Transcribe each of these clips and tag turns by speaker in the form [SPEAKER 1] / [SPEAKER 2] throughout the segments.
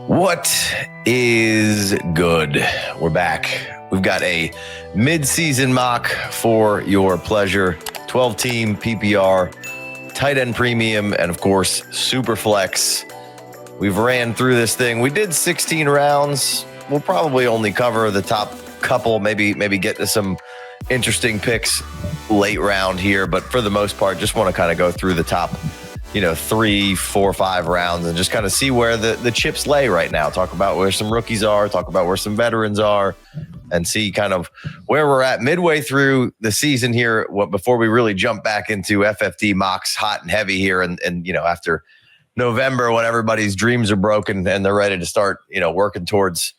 [SPEAKER 1] What is good? We're back. We've got a mid-season mock for your pleasure. 12-team PPR, tight end premium, and of course, super flex. We've ran through this thing. We did 16 rounds. We'll probably only cover the top couple, maybe get to some interesting picks late round here. But for the most part, just want to kind of go through the top 3, 4, 5 rounds and just kind of see where the chips lay right now. Talk about where some rookies are, talk about where some veterans are, and see kind of where we're at midway through the season here before we really jump back into FFD mocks hot and heavy here. And after November, when everybody's dreams are broken and they're ready to start, working towards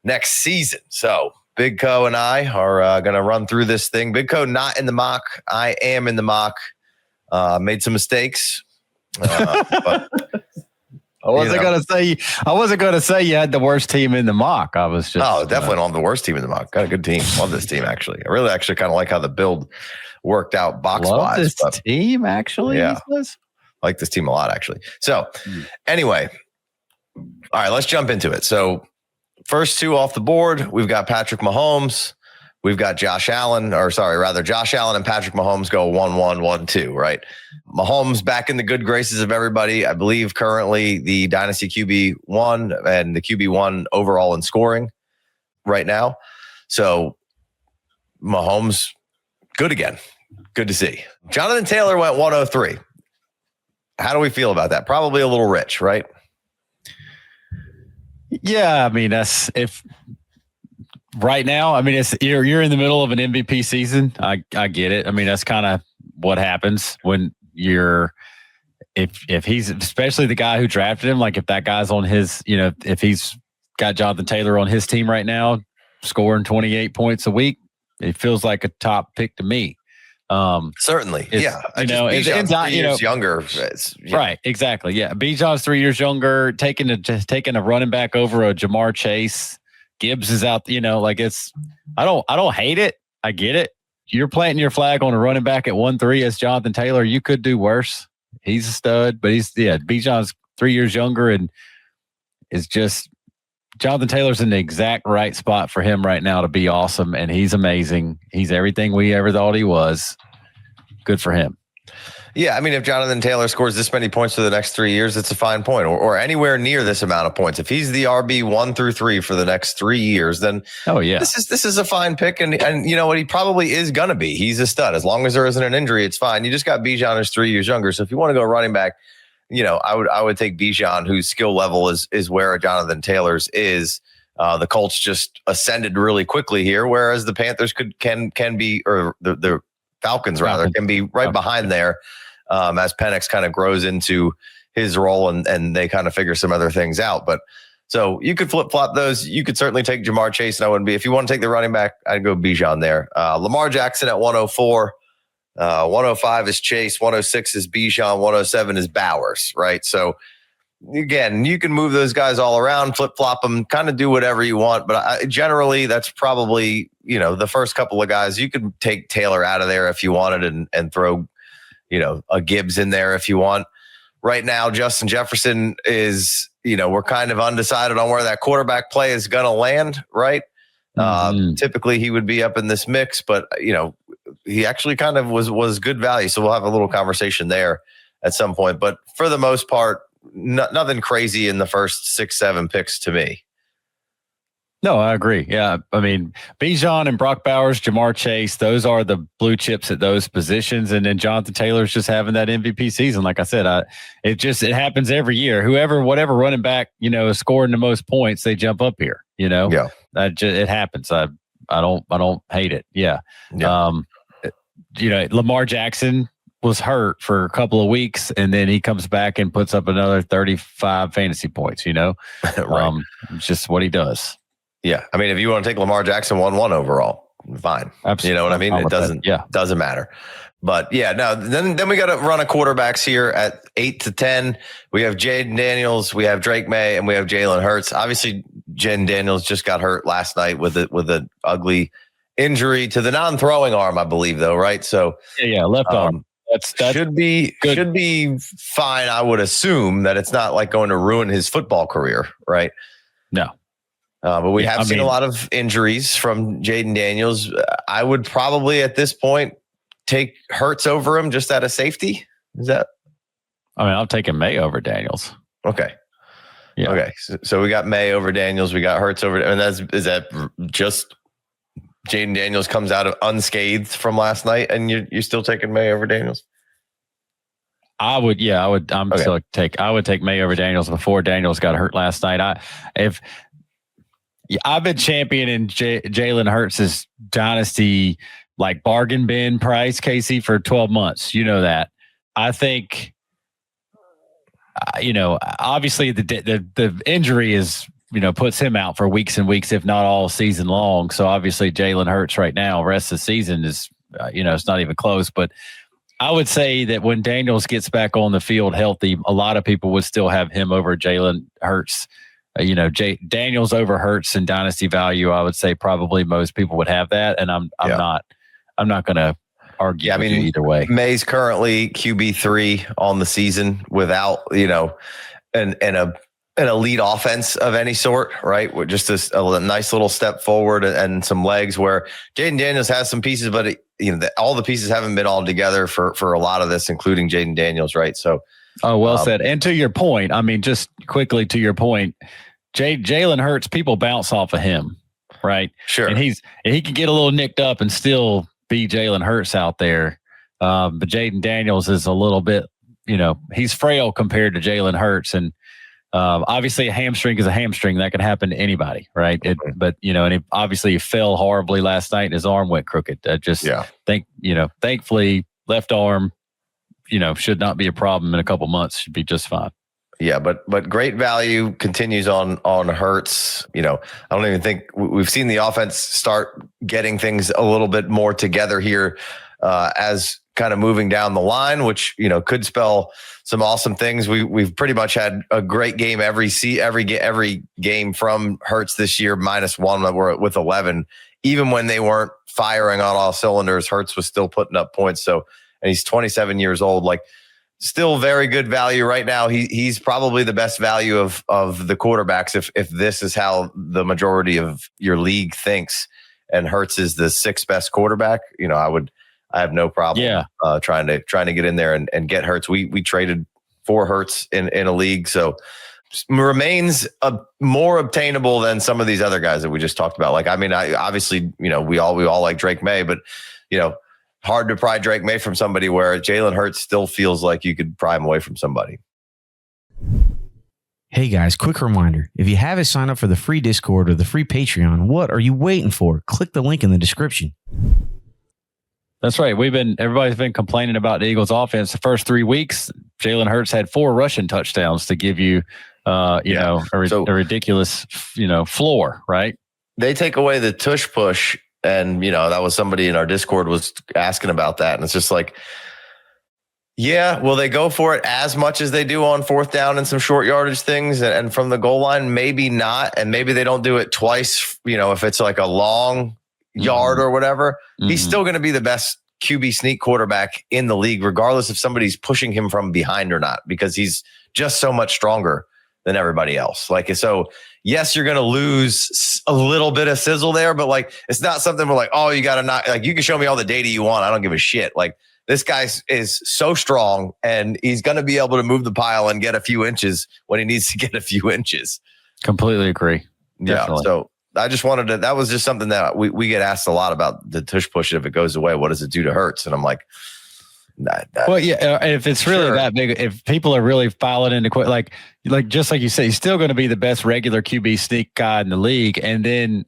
[SPEAKER 1] next season. So Big Co and I are going to run through this thing. Big Co not in the mock. I am in the mock. Made some mistakes. But
[SPEAKER 2] I wasn't going to say you had the worst team in the mock. I was just
[SPEAKER 1] definitely don't have the worst team in the mock. Got a good team. Love this team actually. I really actually kind of like how the build worked out box wise.
[SPEAKER 2] This team actually,
[SPEAKER 1] yeah, like this team a lot actually. So anyway, all right, let's jump into it. So first two off the board, we've got Patrick Mahomes. We've got Josh Allen and Patrick Mahomes go 1-1, 1-2, right? Mahomes back in the good graces of everybody. I believe currently the Dynasty QB1 and the QB1 overall in scoring right now. So Mahomes, good again. Good to see. Jonathan Taylor went 103. How do we feel about that? Probably a little rich, right?
[SPEAKER 2] Yeah, I mean, that's if... Right now, I mean, it's you're in the middle of an MVP season. I get it. I mean, that's kind of what happens when if he's, especially the guy who drafted him, like if that guy's on his, if he's got Jonathan Taylor on his team right now, scoring 28 points a week, it feels like a top pick to me.
[SPEAKER 1] Certainly, yeah.
[SPEAKER 2] It's not
[SPEAKER 1] 3 years younger,
[SPEAKER 2] right? Exactly, yeah. Bijan's 3 years younger, taking a running back over a Jamar Chase. Gibbs is out, I don't hate it. I get it. You're planting your flag on a running back at 1-3 as Jonathan Taylor. You could do worse. He's a stud, but Bijan's 3 years younger and is just Jonathan Taylor's in the exact right spot for him right now to be awesome. And he's amazing. He's everything we ever thought he was. Good for him.
[SPEAKER 1] Yeah, I mean, if Jonathan Taylor scores this many points for the next 3 years, it's a fine point, or anywhere near this amount of points. If he's the RB 1 through 3 for the next 3 years, then this is a fine pick, and you know what, he probably is gonna be. He's a stud. As long as there isn't an injury, it's fine. You just got Bijan, who's 3 years younger. So if you want to go running back, I would take Bijan, whose skill level is where Jonathan Taylor's is. The Colts just ascended really quickly here, whereas the Panthers can be, or the Falcons rather, can be right behind there. As Penix kind of grows into his role and they kind of figure some other things out. But so you could flip flop those. You could certainly take Jamar Chase, and I wouldn't be. If you want to take the running back, I'd go Bijan there. Lamar Jackson at 104. 105 is Chase. 106 is Bijan. 107 is Bowers, right? So again, you can move those guys all around, flip flop them, kind of do whatever you want. But generally, that's probably, the first couple of guys. You could take Taylor out of there if you wanted and throw a Gibbs in there if you want. Right now, Justin Jefferson is, we're kind of undecided on where that quarterback play is going to land, right? Typically, he would be up in this mix, but, he actually kind of was good value. So we'll have a little conversation there at some point. But for the most part, nothing crazy in the first 6-7 picks to me.
[SPEAKER 2] No, I agree. Yeah. I mean, Bijan and Brock Bowers, Jamar Chase, those are the blue chips at those positions. And then Jonathan Taylor's just having that MVP season. Like I said, it happens every year. Whatever running back, is scoring the most points, they jump up here, Yeah. It happens. I don't hate it. Yeah. Lamar Jackson was hurt for a couple of weeks and then he comes back and puts up another 35 fantasy points, Right. It's just what he does.
[SPEAKER 1] Yeah. I mean, if you want to take Lamar Jackson 1-1 overall, fine. Absolutely. You know what I mean? It doesn't matter. But yeah, no, then we got to run a quarterbacks here at 8 to 10. We have Jayden Daniels, we have Drake May, and we have Jalen Hurts. Obviously, Jayden Daniels just got hurt last night with an ugly injury to the non-throwing arm, I believe, though, right? So
[SPEAKER 2] left arm.
[SPEAKER 1] should be fine. I would assume that it's not like going to ruin his football career, right?
[SPEAKER 2] No.
[SPEAKER 1] But we have seen a lot of injuries from Jayden Daniels. I would probably at this point take Hurts over him just out of safety. Is that?
[SPEAKER 2] I'm taking May over Daniels.
[SPEAKER 1] Okay.
[SPEAKER 2] Yeah.
[SPEAKER 1] Okay. So we got May over Daniels. We got Hurts over. And is that just Jayden Daniels comes out of unscathed from last night, and you're still taking May over Daniels?
[SPEAKER 2] I would take May over Daniels before Daniels got hurt last night. I've been championing Jalen Hurts' dynasty like bargain bin price, Casey, for 12 months. You know that. I think, obviously the injury is, puts him out for weeks and weeks, if not all season long. So obviously Jalen Hurts right now, rest of the season is, it's not even close. But I would say that when Daniels gets back on the field healthy, a lot of people would still have him over Jalen Hurts. Daniels over Hurts in dynasty value. I would say probably most people would have that, and I'm not going to argue with you either way.
[SPEAKER 1] May's currently QB3 on the season without an elite offense of any sort, right? With just a nice little step forward and some legs. Where Jayden Daniels has some pieces, but all the pieces haven't been all together for a lot of this, including Jayden Daniels, right? So.
[SPEAKER 2] Oh, well said. And to your point, just quickly to your point, Jalen Hurts, people bounce off of him, right?
[SPEAKER 1] Sure.
[SPEAKER 2] And he can get a little nicked up and still be Jalen Hurts out there. But Jayden Daniels is a little bit, he's frail compared to Jalen Hurts. And obviously a hamstring is a hamstring. That can happen to anybody, right? But he fell horribly last night and his arm went crooked. Thankfully, left arm, should not be a problem in a couple months. Should be just fine.
[SPEAKER 1] Yeah, but great value continues on Hurts. I don't even think we've seen the offense start getting things a little bit more together here as kind of moving down the line, which could spell some awesome things. We've pretty much had a great game every game from Hurts this year, -1. We're with 11. Even when they weren't firing on all cylinders, Hurts was still putting up points. So. And he's 27 years old, still very good value right now. He's probably the best value of the quarterbacks if this is how the majority of your league thinks. And Hurts is the 6th best quarterback. I have no problem trying to get in there and get Hurts. We traded for Hurts in a league, so remains more obtainable than some of these other guys that we just talked about. Obviously, we all like Drake May, but hard to pry Drake May from somebody where Jalen Hurts still feels like you could pry him away from somebody.
[SPEAKER 3] Hey guys, quick reminder. If you haven't signed up for the free Discord or the free Patreon, what are you waiting for? Click the link in the description.
[SPEAKER 2] That's right. Everybody's been complaining about the Eagles offense. The first 3 weeks, Jalen Hurts had 4 rushing touchdowns to give you, a ridiculous, floor, right?
[SPEAKER 1] They take away the tush push. And, that was somebody in our Discord was asking about that. And it's just will they go for it as much as they do on 4th down and some short yardage things and from the goal line? Maybe not. And maybe they don't do it twice, if it's like a long yard or whatever. Mm-hmm. He's still going to be the best QB sneak quarterback in the league, regardless if somebody's pushing him from behind or not, because he's just so much stronger than everybody else. So yes, you're going to lose a little bit of sizzle there, but it's not something we're you got to not you can show me all the data you want. I don't give a shit. This guy is so strong and he's going to be able to move the pile and get a few inches when he needs to get a few inches.
[SPEAKER 2] Completely agree.
[SPEAKER 1] Definitely. Yeah. So I just wanted to, that was just something that we get asked a lot about the tush push. If it goes away, what does it do to Hurts? And I'm like,
[SPEAKER 2] if it's really that big, if people are really filing into just like you say, he's still going to be the best regular QB sneak guy in the league. And then,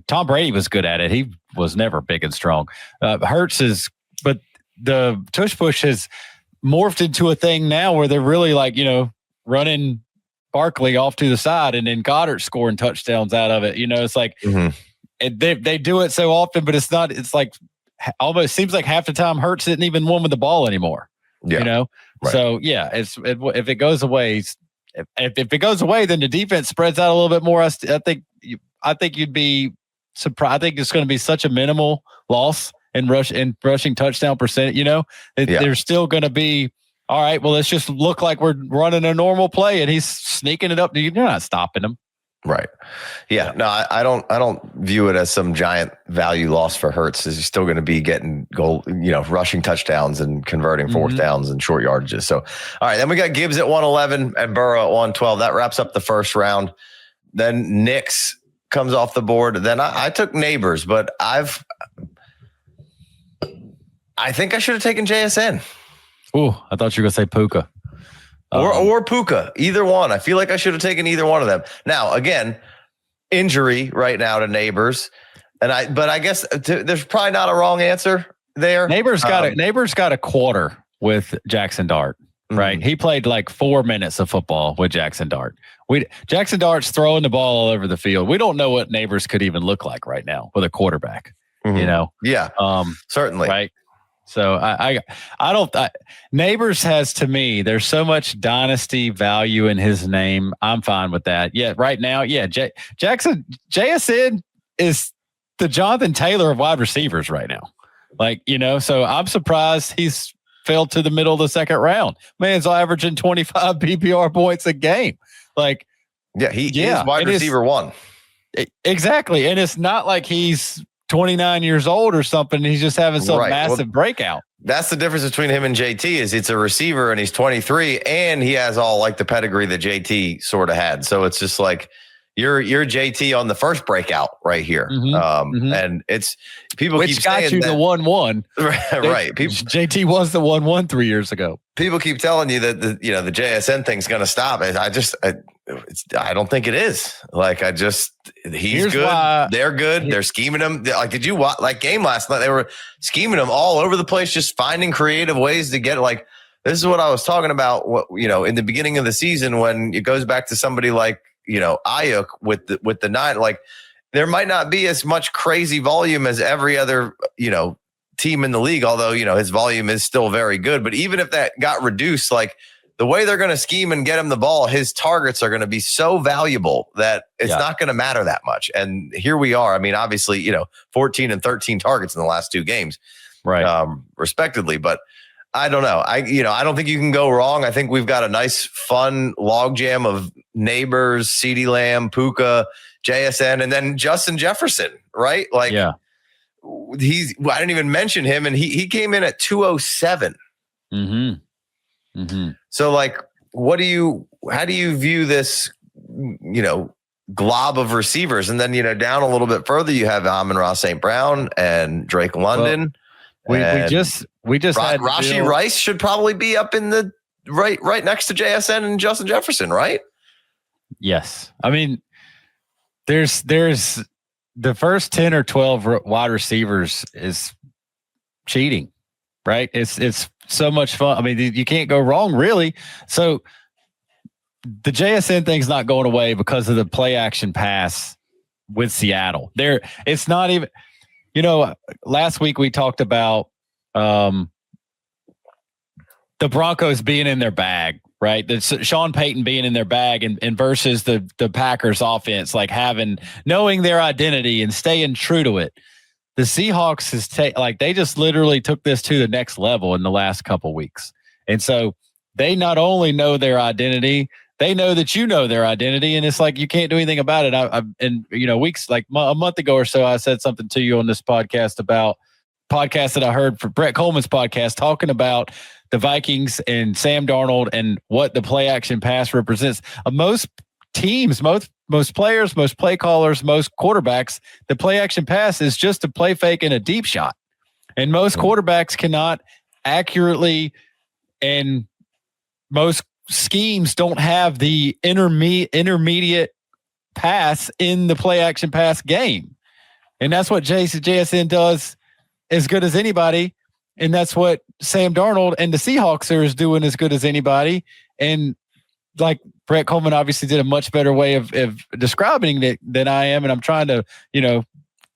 [SPEAKER 2] Tom Brady was good at it. He was never big and strong. Hurts is, but the tush push has morphed into a thing now where they're really running Barkley off to the side and then Goddard scoring touchdowns out of it. It's they do it so often, but it's not, it's almost seems like half the time Hurts isn't even one with the ball anymore. Right. So if it goes away, if it goes away, then the defense spreads out a little bit more. I think you'd be surprised. I think it's going to be such a minimal loss in rushing touchdown percent. They're still going to be all right. Well, let's just look like we're running a normal play, and he's sneaking it up. You're not stopping him.
[SPEAKER 1] Right. Yeah. No, I don't view it as some giant value loss for Hurts. He's still going to be getting rushing touchdowns and converting fourth downs and short yardages. So, all right. Then we got Gibbs at 111 and Burrow at 112. That wraps up the first round. Then Nix comes off the board. Then I took Nebers, but I think I should have taken JSN.
[SPEAKER 2] Oh, I thought you were going to say Puka.
[SPEAKER 1] Or Puka, either one. I feel like I should have taken either one of them. Now, again, injury right now to Nebers, but I guess there's probably not a wrong answer there.
[SPEAKER 2] Nebers got a quarter with Jackson Dart, right? He played like 4 minutes of football with Jackson Dart. Jackson Dart's throwing the ball all over the field. We don't know what Nebers could even look like right now with a quarterback.
[SPEAKER 1] Yeah, certainly,
[SPEAKER 2] right. So I don't. Nebers has, to me, there's so much dynasty value in his name. I'm fine with that. Yeah, right now, JSN is the Jonathan Taylor of wide receivers right now. So I'm surprised he's fell to the middle of the second round. Man's averaging 25 PPR points a game.
[SPEAKER 1] He is wide receiver one.
[SPEAKER 2] Exactly, and it's not like he's 29 years old or something. He's just having some massive breakout.
[SPEAKER 1] That's the difference between him and JT is it's a receiver and he's 23 and he has all like the pedigree that JT sort of had. So it's just like you're JT on the first breakout right here. And it's people
[SPEAKER 2] which
[SPEAKER 1] keep
[SPEAKER 2] got
[SPEAKER 1] saying
[SPEAKER 2] you
[SPEAKER 1] that,
[SPEAKER 2] the 1-1.
[SPEAKER 1] Right.
[SPEAKER 2] JT was the 1-1 3 years ago.
[SPEAKER 1] People keep telling you that the JSN thing's going to stop. I don't think it is. He's good. They're good. They're scheming him. Did you watch game last night? They were scheming him all over the place, just finding creative ways to get this is what I was talking about. In the beginning of the season, when it goes back to somebody like, Ayuk with the 9, there might not be as much crazy volume as every other, team in the league, although, his volume is still very good. But even if that got reduced, the way they're going to scheme and get him the ball, his targets are going to be so valuable that it's not going to matter that much. And here we are. I mean, obviously, 14 and 13 targets in the last 2 games,
[SPEAKER 2] right?
[SPEAKER 1] Respectively. But I don't know. I don't think you can go wrong. I think we've got a nice, fun logjam of Nebers, CeeDee Lamb, Puka, JSN, and then Justin Jefferson, right? I didn't even mention him, and he came in at 207. So how do you view this, glob of receivers? And then, down a little bit further, you have Amon-Ra St. Brown and Drake London.
[SPEAKER 2] Well, we just had
[SPEAKER 1] Rashee Rice should probably be up in the right next to JSN and Justin Jefferson, right?
[SPEAKER 2] Yes. I mean, there's the first 10 or 12 wide receivers is cheating, right? It's so much fun. I mean, you can't go wrong, really. So the JSN thing's not going away because of the play action pass with Seattle. It's not even, last week we talked about the Broncos being in their bag, right? Sean Payton being in their bag and versus the Packers offense, knowing their identity and staying true to it. The Seahawks they just literally took this to the next level in the last couple weeks. And so they not only know their identity, they know that their identity, and it's you can't do anything about it. Weeks a month ago or so, I said something to you on this podcast about podcast that I heard for Brett Coleman's podcast talking about the Vikings and Sam Darnold and what the play action pass represents. Most teams, most players, most play callers, most quarterbacks, the play action pass is just a play fake and a deep shot. And most quarterbacks cannot accurately, and most schemes don't have the intermediate pass in the play action pass game. And that's what JSN does as good as anybody. And that's what Sam Darnold and the Seahawks is doing as good as anybody. And Brett Coleman obviously did a much better way of describing it than I am. And I'm trying to,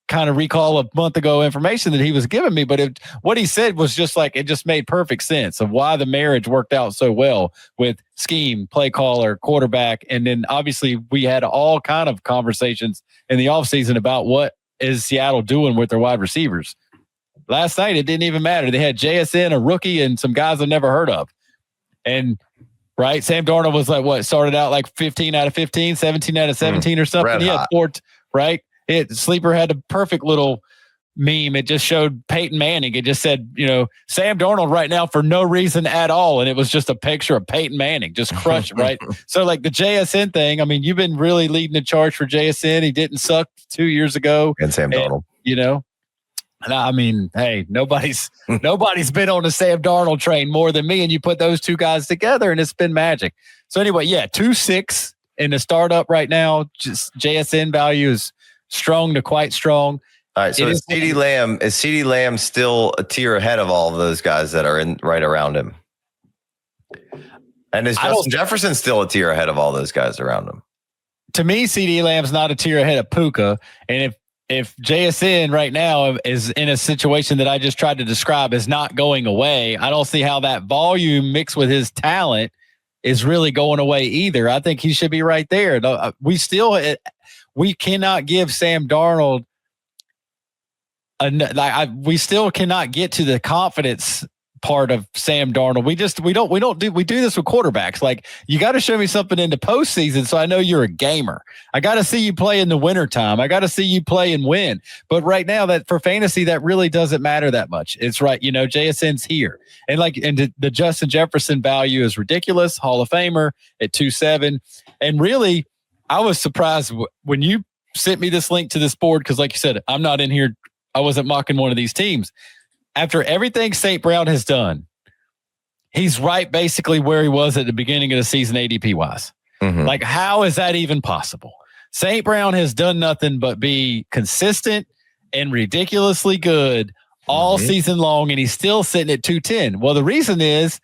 [SPEAKER 2] kind of recall a month ago information that he was giving me. But what he said was just it just made perfect sense of why the marriage worked out so well with scheme, play caller, quarterback. And then obviously we had all kind of conversations in the offseason about what is Seattle doing with their wide receivers. Last night, it didn't even matter. They had JSN, a rookie, and some guys I've never heard of. And, right, Sam Darnold was like, what, started out like 15 out of 15, 17 out of 17 or something. He had 4, right? Sleeper had a perfect little meme. It just showed Peyton Manning. It just said, Sam Darnold right now for no reason at all. And it was just a picture of Peyton Manning just crushed, right? So like the JSN thing, I mean, you've been really leading the charge for JSN. He didn't suck 2 years ago.
[SPEAKER 1] And Sam Darnold.
[SPEAKER 2] And I mean, hey, nobody's been on the Sam Darnold train more than me. And you put those two guys together and it's been magic. So anyway, 2.6 in the startup right now. Just JSN value is strong to quite strong.
[SPEAKER 1] All right, so is CeeDee Lamb still a tier ahead of all of those guys that are in right around him? And is Justin Jefferson still a tier ahead of all those guys around him?
[SPEAKER 2] To me, CeeDee Lamb's not a tier ahead of Puka. And if JSN right now is in a situation that I just tried to describe as not going away, I don't see how that volume mixed with his talent is really going away either. I think he should be right there. We cannot give Sam Darnold we still cannot get to the confidence part of Sam Darnold. We do this with quarterbacks. Like, you got to show me something in the postseason so I know you're a gamer. I got to see you play in the wintertime. I got to see you play and win. But right now, that for fantasy, that really doesn't matter that much. It's right. JSN's here. And the Justin Jefferson value is ridiculous. Hall of Famer at 2.7. And really, I was surprised when you sent me this link to this board, because like you said, I'm not in here. I wasn't mocking one of these teams. After everything St. Brown has done, he's right basically where he was at the beginning of the season ADP-wise. Mm-hmm. Like, how is that even possible? St. Brown has done nothing but be consistent and ridiculously good all season long, and he's still sitting at 210. Well, the reason is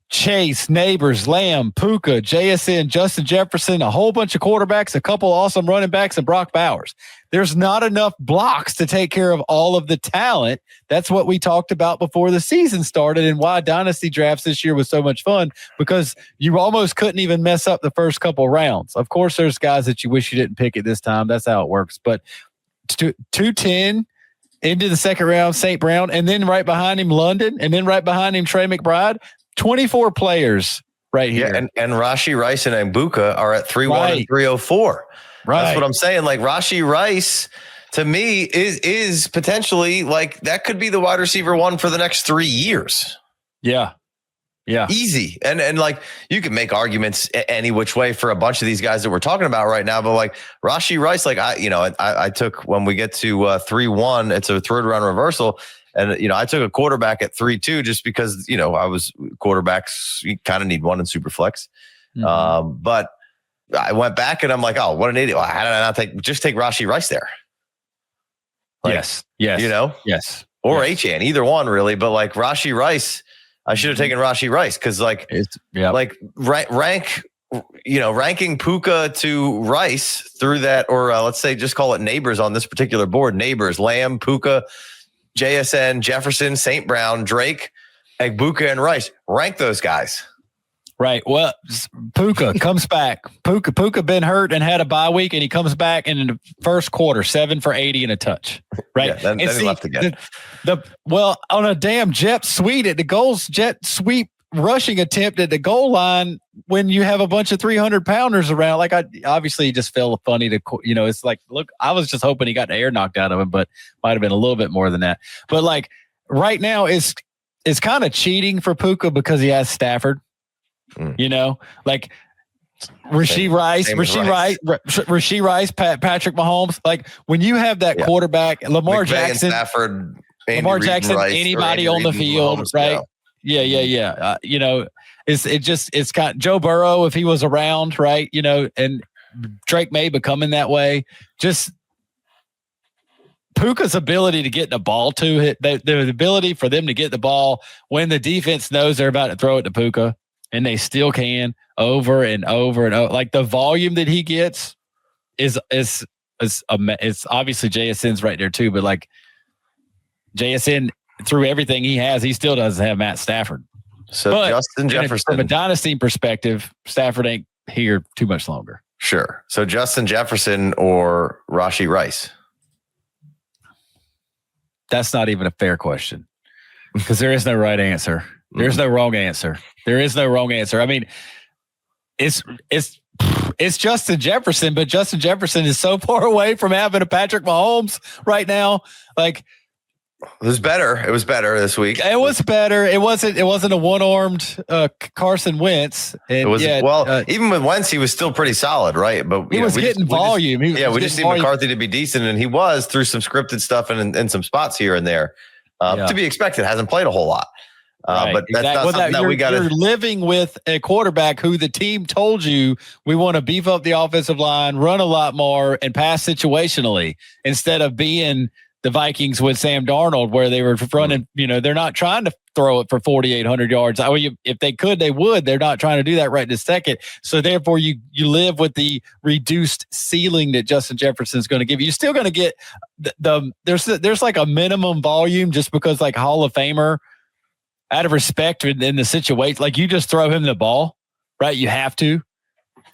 [SPEAKER 2] Chase, Nebers, Lamb, Puka, JSN, Justin Jefferson, a whole bunch of quarterbacks, a couple awesome running backs, and Brock Bowers. There's not enough blocks to take care of all of the talent. That's what we talked about before the season started, and why Dynasty drafts this year was so much fun, because you almost couldn't even mess up the first couple rounds. Of course, there's guys that you wish you didn't pick at this time. That's how it works. But 210 into the second round, St. Brown, and then right behind him, London, and then right behind him, Trey McBride. 24 players right here.
[SPEAKER 1] Yeah, and Rashee Rice and Mbuka are at 3.1 and 3.04. Right. That's what I'm saying. Like, Rashee Rice, to me, is potentially like that could be the wide receiver one for the next 3 years.
[SPEAKER 2] Yeah. Yeah.
[SPEAKER 1] Easy. And like, you can make arguments any which way for a bunch of these guys that we're talking about right now. But like Rashee Rice, like I took, when we get to 3-1, it's a third round reversal. And, I took a quarterback at 3-2 just because, quarterbacks, you kind of need one in Superflex. Mm-hmm. But I went back and I'm like, oh, what an idiot. How did I not take Rashee Rice there? Like,
[SPEAKER 2] yes.
[SPEAKER 1] Yes. Or H-An, either one really. But like Rashee Rice, I should have taken Rashee Rice because ranking Puka to Rice through that, or let's say just call it Nebers on this particular board. Nebers, Lamb, Puka, JSN, Jefferson, St. Brown, Drake, Mbuka, and Rice. Rank those guys.
[SPEAKER 2] Right. Well, Puka comes back. Puka been hurt and had a bye week, and he comes back in the first quarter, 7 for 80 and a touch. Right.
[SPEAKER 1] Yeah, then he left again.
[SPEAKER 2] On a damn jet sweep rushing attempt at the goal line, when you have a bunch of 300-pounders around, like obviously it just felt funny to, it's like, look, I was just hoping he got the air knocked out of him, but might have been a little bit more than that. But like right now it's kind of cheating for Puka because he has Stafford, like Rashee Rice, Patrick Mahomes. Like when you have that quarterback, Lamar Jackson,
[SPEAKER 1] Stafford,
[SPEAKER 2] Rice, anybody on the field, Mahomes, right? Yeah. It's got Joe Burrow if he was around, right? And Drake May becoming that way. Just Puka's ability to get the ball to it, the ability for them to get the ball when the defense knows they're about to throw it to Puka, and they still can over and over and over. Like the volume that he gets is obviously JSN's right there too, but like JSN, through everything he has, he still doesn't have Matt Stafford.
[SPEAKER 1] So Justin Jefferson,
[SPEAKER 2] from a dynasty perspective, Stafford ain't here too much longer.
[SPEAKER 1] Sure. So Justin Jefferson or Rashee Rice?
[SPEAKER 2] that's not even a fair question because there is no right answer. There's no wrong answer. There is no wrong answer. I mean, it's Justin Jefferson, but Justin Jefferson is so far away from having a Patrick Mahomes right now. Like,
[SPEAKER 1] it was better. It was better this week.
[SPEAKER 2] It was better. It wasn't a one-armed Carson Wentz. And
[SPEAKER 1] even with Wentz, he was still pretty solid, right? But
[SPEAKER 2] he was getting volume.
[SPEAKER 1] We just need McCarthy to be decent, and he was through some scripted stuff and some spots here and there. To be expected. Hasn't played a whole lot.
[SPEAKER 2] Right,
[SPEAKER 1] but that's not something that we got to.
[SPEAKER 2] You're living with a quarterback who the team told you we want to beef up the offensive line, run a lot more, and pass situationally instead of being the Vikings with Sam Darnold, where they were running. They're not trying to throw it for 4,800 yards. If they could, they would. They're not trying to do that right this second. So therefore, you live with the reduced ceiling that Justin Jefferson is going to give you. You're still going to get there's like a minimum volume just because like Hall of Famer. Out of respect in the situation, like you just throw him the ball, right? You have to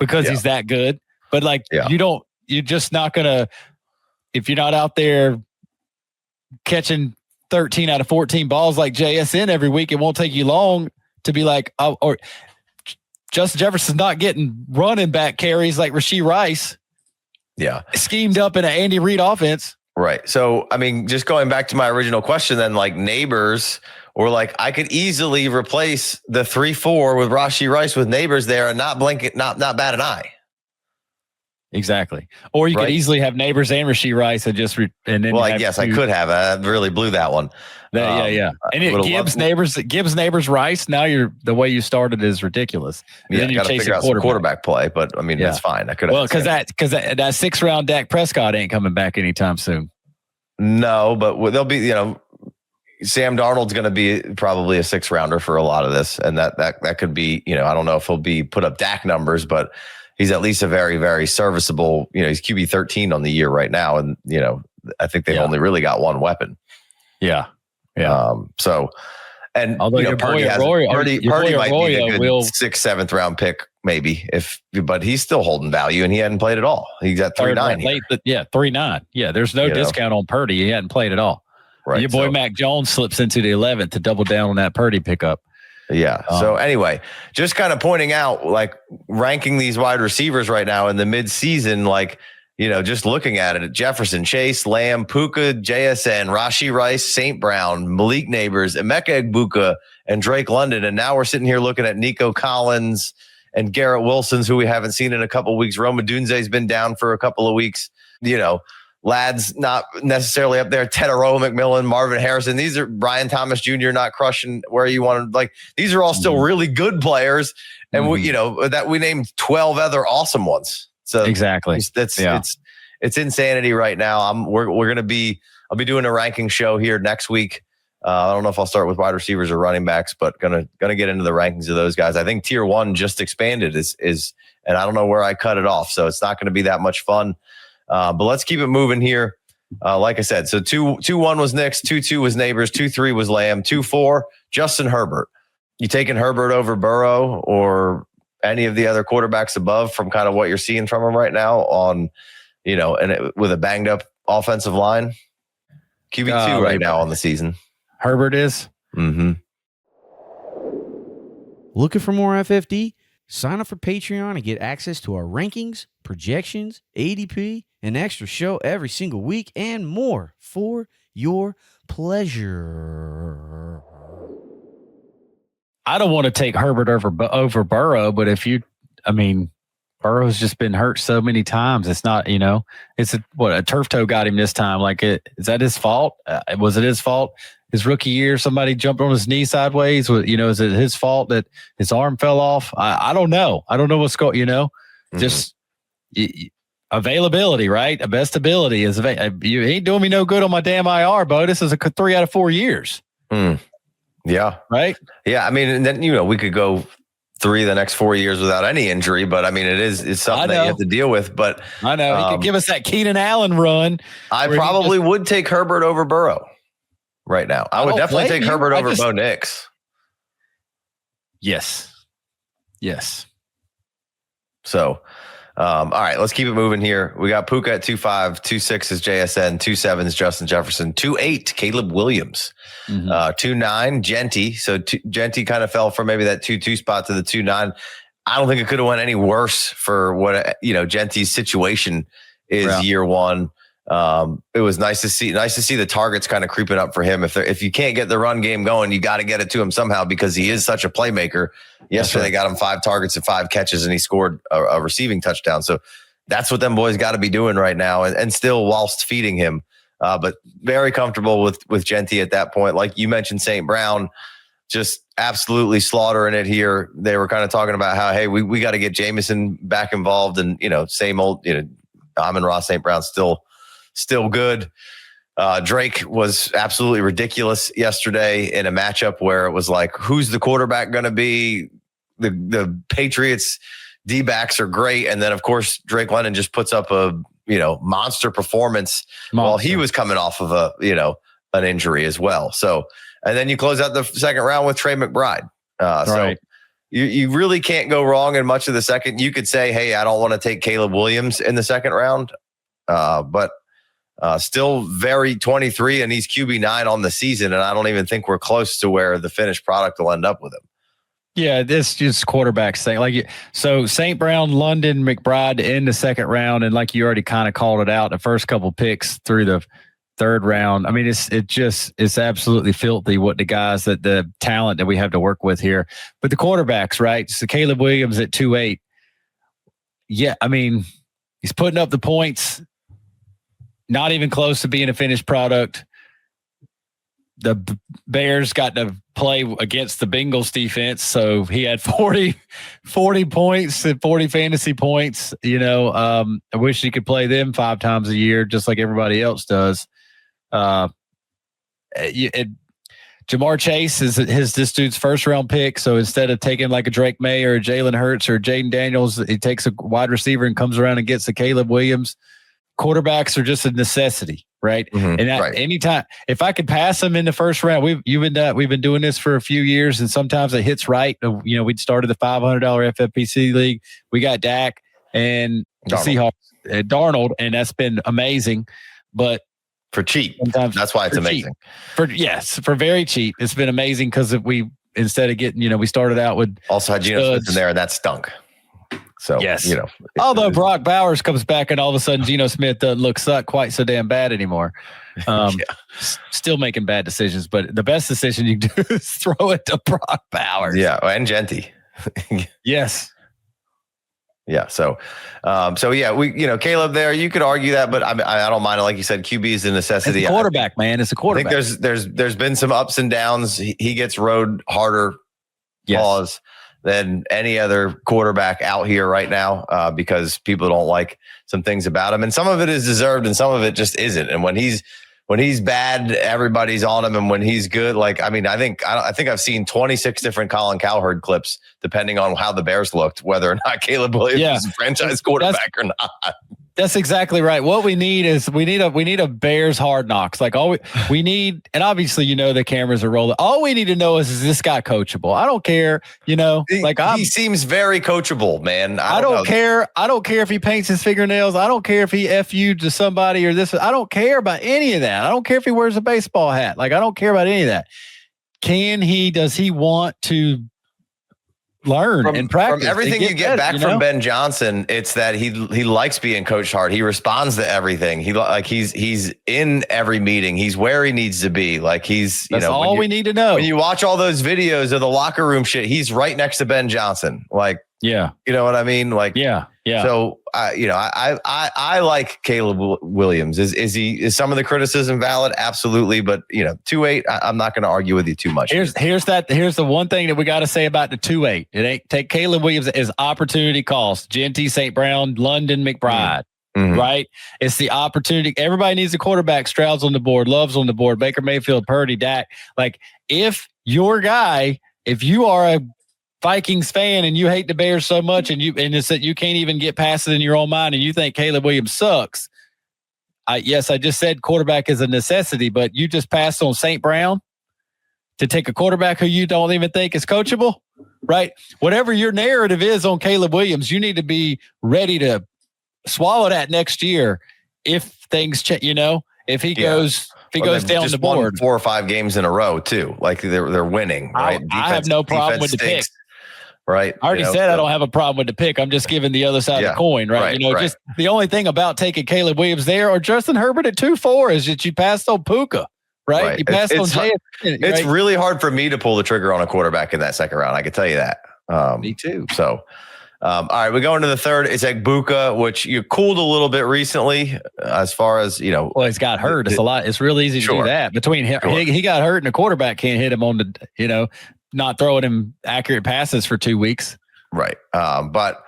[SPEAKER 2] because he's that good. But you're just not gonna if you're not out there catching 13 out of 14 balls like JSN every week. It won't take you long to be like, or Justin Jefferson's not getting running back carries like Rashee Rice.
[SPEAKER 1] Yeah,
[SPEAKER 2] schemed up in an Andy Reid offense.
[SPEAKER 1] Right. So I mean, just going back to my original question, then like Nebers. Or like I could easily replace the 3-4 with Rashee Rice with Nebers there and not blink it, not bat an eye.
[SPEAKER 2] Exactly. Or you could easily have Nebers and Rashee Rice and just and then.
[SPEAKER 1] Well, I could have. I really blew that one.
[SPEAKER 2] Yeah. And it Gibbs Nebers Rice. Now the way you started is ridiculous. And
[SPEAKER 1] then you're chasing quarterback play, but I mean that's fine. I could.
[SPEAKER 2] Well, because that 6th round Dak Prescott ain't coming back anytime soon.
[SPEAKER 1] No, but there'll be Sam Darnold's going to be probably a 6th rounder for a lot of this. And that could be, I don't know if he'll be put up Dak numbers, but he's at least a very, very serviceable, he's QB 13 on the year right now. And, I think they've only really got one weapon.
[SPEAKER 2] Yeah.
[SPEAKER 1] So, and
[SPEAKER 2] although
[SPEAKER 1] Purdy might be a good 6th, 7th round pick, maybe but he's still holding value and he hadn't played at all. He's at 3.9.
[SPEAKER 2] 3.9. Yeah. There's no discount on Purdy. He hadn't played at all. Right, your boy Mac Jones slips into the 11th to double down on that Purdy pickup.
[SPEAKER 1] Yeah. So anyway, just kind of pointing out, like ranking these wide receivers right now in the mid-season, like, just looking at it, Jefferson, Chase, Lamb, Puka, JSN, Rashee Rice, St. Brown, Malik Nebers, Emeka Egbuka, and Drake London. And now we're sitting here looking at Nico Collins and Garrett Wilson's, who we haven't seen in a couple of weeks. Roma Dunze's been down for a couple of weeks, Lads not necessarily up there. Tedaro McMillan, Marvin Harrison. These are Brian Thomas Jr. not crushing where you want to. Like these are all still really good players, and we named 12 other awesome ones. So
[SPEAKER 2] exactly,
[SPEAKER 1] it's insanity right now. I'll be doing a ranking show here next week. I don't know if I'll start with wide receivers or running backs, but gonna get into the rankings of those guys. I think tier 1 just expanded is, and I don't know where I cut it off, so it's not going to be that much fun. But let's keep it moving here. Like I said, so 2-1 was Knicks, 2-2 was Nebers, 2-3 was Lamb, 2-4 Justin Herbert. You taking Herbert over Burrow or any of the other quarterbacks above from kind of what you're seeing from him right now on, with a banged up offensive line? QB2 right now on the season.
[SPEAKER 2] Herbert is.
[SPEAKER 1] Mm-hmm.
[SPEAKER 3] Looking for more FFD? Sign up for Patreon and get access to our rankings, projections, ADP, an extra show every single week, and more for your pleasure.
[SPEAKER 2] I don't want to take Herbert over Burrow, but Burrow's just been hurt so many times. It's not, it's a turf toe got him this time. Like, is that his fault? Was it his fault? His rookie year, somebody jumped on his knee sideways. Is it his fault that his arm fell off? I don't know. I don't know what's going. Just availability, right? The best ability is you ain't doing me no good on my damn IR, Bo. This is a 3 out of 4 years.
[SPEAKER 1] Yeah.
[SPEAKER 2] Right.
[SPEAKER 1] Yeah. I mean, and then we could go 3 the next 4 years without any injury, but I mean, it's something that you have to deal with. But
[SPEAKER 2] I know he could give us that Keenan Allen run.
[SPEAKER 1] I probably would take Herbert over Burrow. Right now, I would definitely take Herbert over Bo Nix.
[SPEAKER 2] Yes.
[SPEAKER 1] So, All right, let's keep it moving here. We got Puka at 2.5, 2.6 is JSN, 2.7 is Justin Jefferson, 2.8 Kaleb Williams, 2.9 Jeanty. So Jeanty kind of fell from maybe that 2.2 spot to the 2.9. I don't think it could have went any worse for what Jeanty's situation is year one. It was nice to see the targets kind of creeping up for him. If you can't get the run game going, you got to get it to him somehow because he is such a playmaker. Yesterday they got him 5 targets and 5 catches, and he scored a receiving touchdown. So that's what them boys got to be doing right now, and still whilst feeding him. But very comfortable with Jeanty at that point. Like you mentioned, St. Brown just absolutely slaughtering it here. They were kind of talking about how, hey, we got to get Jameson back involved, and same old Amon-Ra St. Brown still good. Drake was absolutely ridiculous yesterday in a matchup where it was like, who's the quarterback going to be? The Patriots D-backs are great. And then, of course, Drake London just puts up a, monster performance while he was coming off of an injury as well. So, and then you close out the second round with Trey McBride. So you really can't go wrong in much of the second. You could say, hey, I don't want to take Kaleb Williams in the second round. But still very 23, and he's QB9 on the season, and I don't even think we're close to where the finished product will end up with him.
[SPEAKER 2] Yeah, this just quarterbacks thing. So St. Brown, London, McBride in the second round, and like you already kind of called it out, the first couple picks through the third round. I mean, it's absolutely filthy what the talent that we have to work with here. But the quarterbacks, right? So Kaleb Williams at 2.8. Yeah, I mean, he's putting up the points. Not even close to being a finished product. The Bears got to play against the Bengals defense, so he had 40 points and 40 fantasy points. I wish he could play them 5 times a year, just like everybody else does. Jamar Chase is this dude's first round pick, so instead of taking like a Drake May or a Jalen Hurts or Jayden Daniels, he takes a wide receiver and comes around and gets a Kaleb Williams. Quarterbacks are just a necessity, right? Mm-hmm, and anytime, if I could pass them in the first round, we've been doing this for a few years, and sometimes it hits right. We'd started the $500 FFPC league. We got Dak and the Seahawks, Darnold, and that's been amazing. But
[SPEAKER 1] for cheap, that's why it's amazing.
[SPEAKER 2] For very cheap, it's been amazing because instead of getting, we started out with
[SPEAKER 1] also had Geno Smith in there, and that stunk. So,
[SPEAKER 2] yes. Although Brock Bowers comes back and all of a sudden Geno Smith doesn't look quite so damn bad anymore. Still making bad decisions, but the best decision you can do is throw it to Brock Bowers.
[SPEAKER 1] Yeah, and Jeanty.
[SPEAKER 2] Yes.
[SPEAKER 1] Yeah. So yeah, Kaleb there, you could argue that, but I don't mind it. Like you said, QB is a necessity.
[SPEAKER 2] It's a quarterback, man. It's a quarterback.
[SPEAKER 1] I think there's been some ups and downs. He gets rode harder. Pause. Than any other quarterback out here right now because people don't like some things about him. And some of it is deserved and some of it just isn't. And when he's bad, everybody's on him. And when he's good, I think I've seen 26 different Colin Cowherd clips, depending on how the Bears looked, whether or not Kaleb Williams is a franchise quarterback or not.
[SPEAKER 2] That's exactly right. What we need is we need a Bears Hard Knocks. Like all we need, and obviously the cameras are rolling. All we need to know is this guy coachable? I don't care.
[SPEAKER 1] He seems very coachable, man.
[SPEAKER 2] I don't care. I don't care if he paints his fingernails. I don't care if he FU'd to somebody or this. I don't care about any of that. I don't care if he wears a baseball hat. I don't care about any of that. Does he want to learn and practice?
[SPEAKER 1] From everything you get back from Ben Johnson, it's that he likes being coached hard. He responds to everything. He's in every meeting. He's where he needs to be. That's
[SPEAKER 2] all we need to know.
[SPEAKER 1] When you watch all those videos of the locker room shit, he's right next to Ben Johnson.
[SPEAKER 2] Yeah.
[SPEAKER 1] You know what I mean?
[SPEAKER 2] Yeah.
[SPEAKER 1] So, I like Kaleb Williams. Is some of the criticism valid? Absolutely. But, 2.8, I'm not going to argue with you too much.
[SPEAKER 2] Here's the one thing that we got to say about the 2.8. It ain't take Kaleb Williams as opportunity cost. Jeanty, St. Brown, London, McBride. Mm-hmm. Right? It's the opportunity. Everybody needs a quarterback. Stroud's on the board. Love's on the board. Baker Mayfield, Purdy, Dak. If you are a Vikings fan and you hate the Bears so much and it's that you can't even get past it in your own mind and you think Kaleb Williams sucks. I just said quarterback is a necessity, but you just passed on St. Brown to take a quarterback who you don't even think is coachable. right? Whatever your narrative is on Caleb Williams, you need to be ready to swallow that next year if things change, if he goes down the board.
[SPEAKER 1] 4 or 5 games in a row too. Like they're winning, right?
[SPEAKER 2] I have no problem with the pick.
[SPEAKER 1] Right.
[SPEAKER 2] I already said I don't have a problem with the pick. I'm just giving the other side of the coin, right? Just the only thing about taking Caleb Williams there or Justin Herbert at 2-4 is that you passed on Puka, right? You passed on Jay.
[SPEAKER 1] It's really hard for me to pull the trigger on a quarterback in that second round. I can tell you that.
[SPEAKER 2] Me too.
[SPEAKER 1] So, all right, we go into the third. It's Egbuka, which you cooled a little bit recently as far as,
[SPEAKER 2] Well, he's got hurt. It's a lot. It's real easy to do that. Between him, he got hurt and the quarterback can't hit him on the, not throwing him accurate passes for 2 weeks.
[SPEAKER 1] Right. But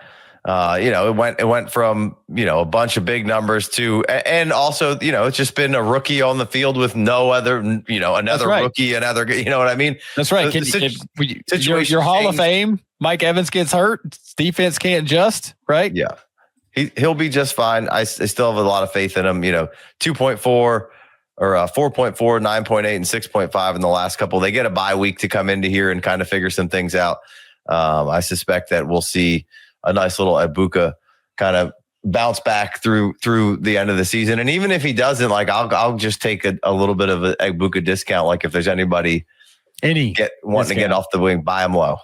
[SPEAKER 1] it went from, a bunch of big numbers to, and also, it's just been a rookie on the field with no other, another rookie, another, you know what I mean?
[SPEAKER 2] That's right. Your Hall of Fame, Mike Evans gets hurt. Defense can't adjust, right?
[SPEAKER 1] Yeah. He'll be just fine. I still have a lot of faith in him, 2.4 or 4.4, 9.8, and 6.5 in the last couple. They get a bye week to come into here and kind of figure some things out. I suspect that we'll see a nice little Egbuka kind of bounce back through the end of the season. And even if he doesn't, I'll just take a little bit of an Egbuka discount. Like if there's anybody wanting to get off the wing, buy him low.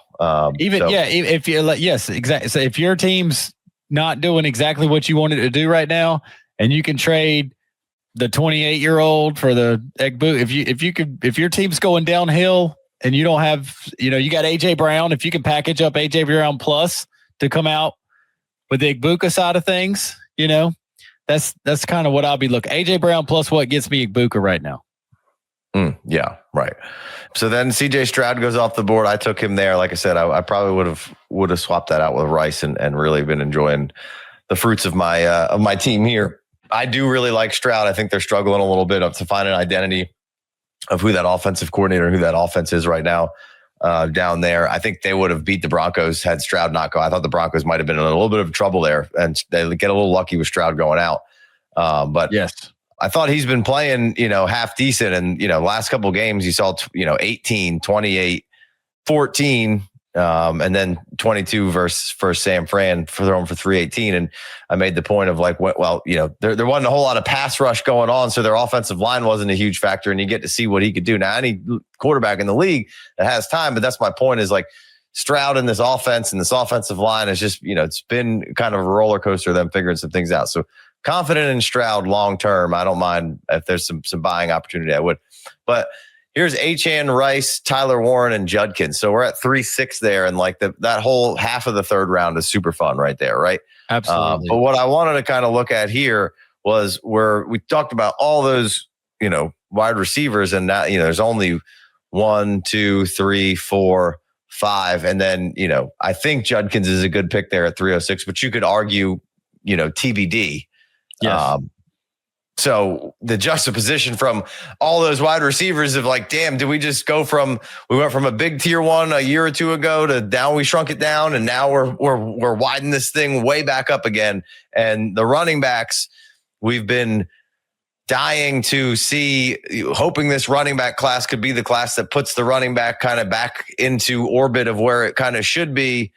[SPEAKER 2] If you yes, exactly. So if your team's not doing exactly what you wanted to do right now, and you can trade the 28-year-old for the Egbuka, if your team's going downhill and you don't have, you got AJ Brown, if you can package up AJ Brown plus to come out with the Egbuka side of things, that's kind of what I'll be looking. AJ Brown plus what gets me Egbuka right now.
[SPEAKER 1] Yeah, right. So then CJ Stroud goes off the board. I took him there. Like I said, I probably would have swapped that out with Rice and really been enjoying the fruits of my team here. I do really like Stroud. I think they're struggling a little bit to find an identity of who that offensive coordinator, who that offense is right now down there. I think they would have beat the Broncos had Stroud not go. I thought the Broncos might have been in a little bit of trouble there, and they get a little lucky with Stroud going out. But
[SPEAKER 2] yes,
[SPEAKER 1] I thought he's been playing, half decent. And, last couple of games, you saw, 18, 28, 14, and then 22 versus San Fran for throwing for 318. And I made the point of there wasn't a whole lot of pass rush going on. So their offensive line wasn't a huge factor, and you get to see what he could do. Now, any quarterback in the league that has time, but that's my point is Stroud in this offense and this offensive line is just, it's been kind of a roller coaster, them figuring some things out. So confident in Stroud long term. I don't mind if there's some buying opportunity. I would, but here's Achane, Rice, Tyler Warren, and Judkins. So we're at 3-6 there, and that whole half of the third round is super fun right there, right?
[SPEAKER 2] Absolutely.
[SPEAKER 1] But what I wanted to kind of look at here was where we talked about all those wide receivers, and now there's only 1, 2, 3, 4, 5, and then I think Judkins is a good pick there at 306, but you could argue TBD.
[SPEAKER 2] Yes.
[SPEAKER 1] So the juxtaposition from all those wide receivers of damn, did we just we went from a big tier 1 a year or two ago to now we shrunk it down, and now we're widening this thing way back up again. And the running backs, we've been dying to see, hoping this running back class could be the class that puts the running back kind of back into orbit of where it kind of should be,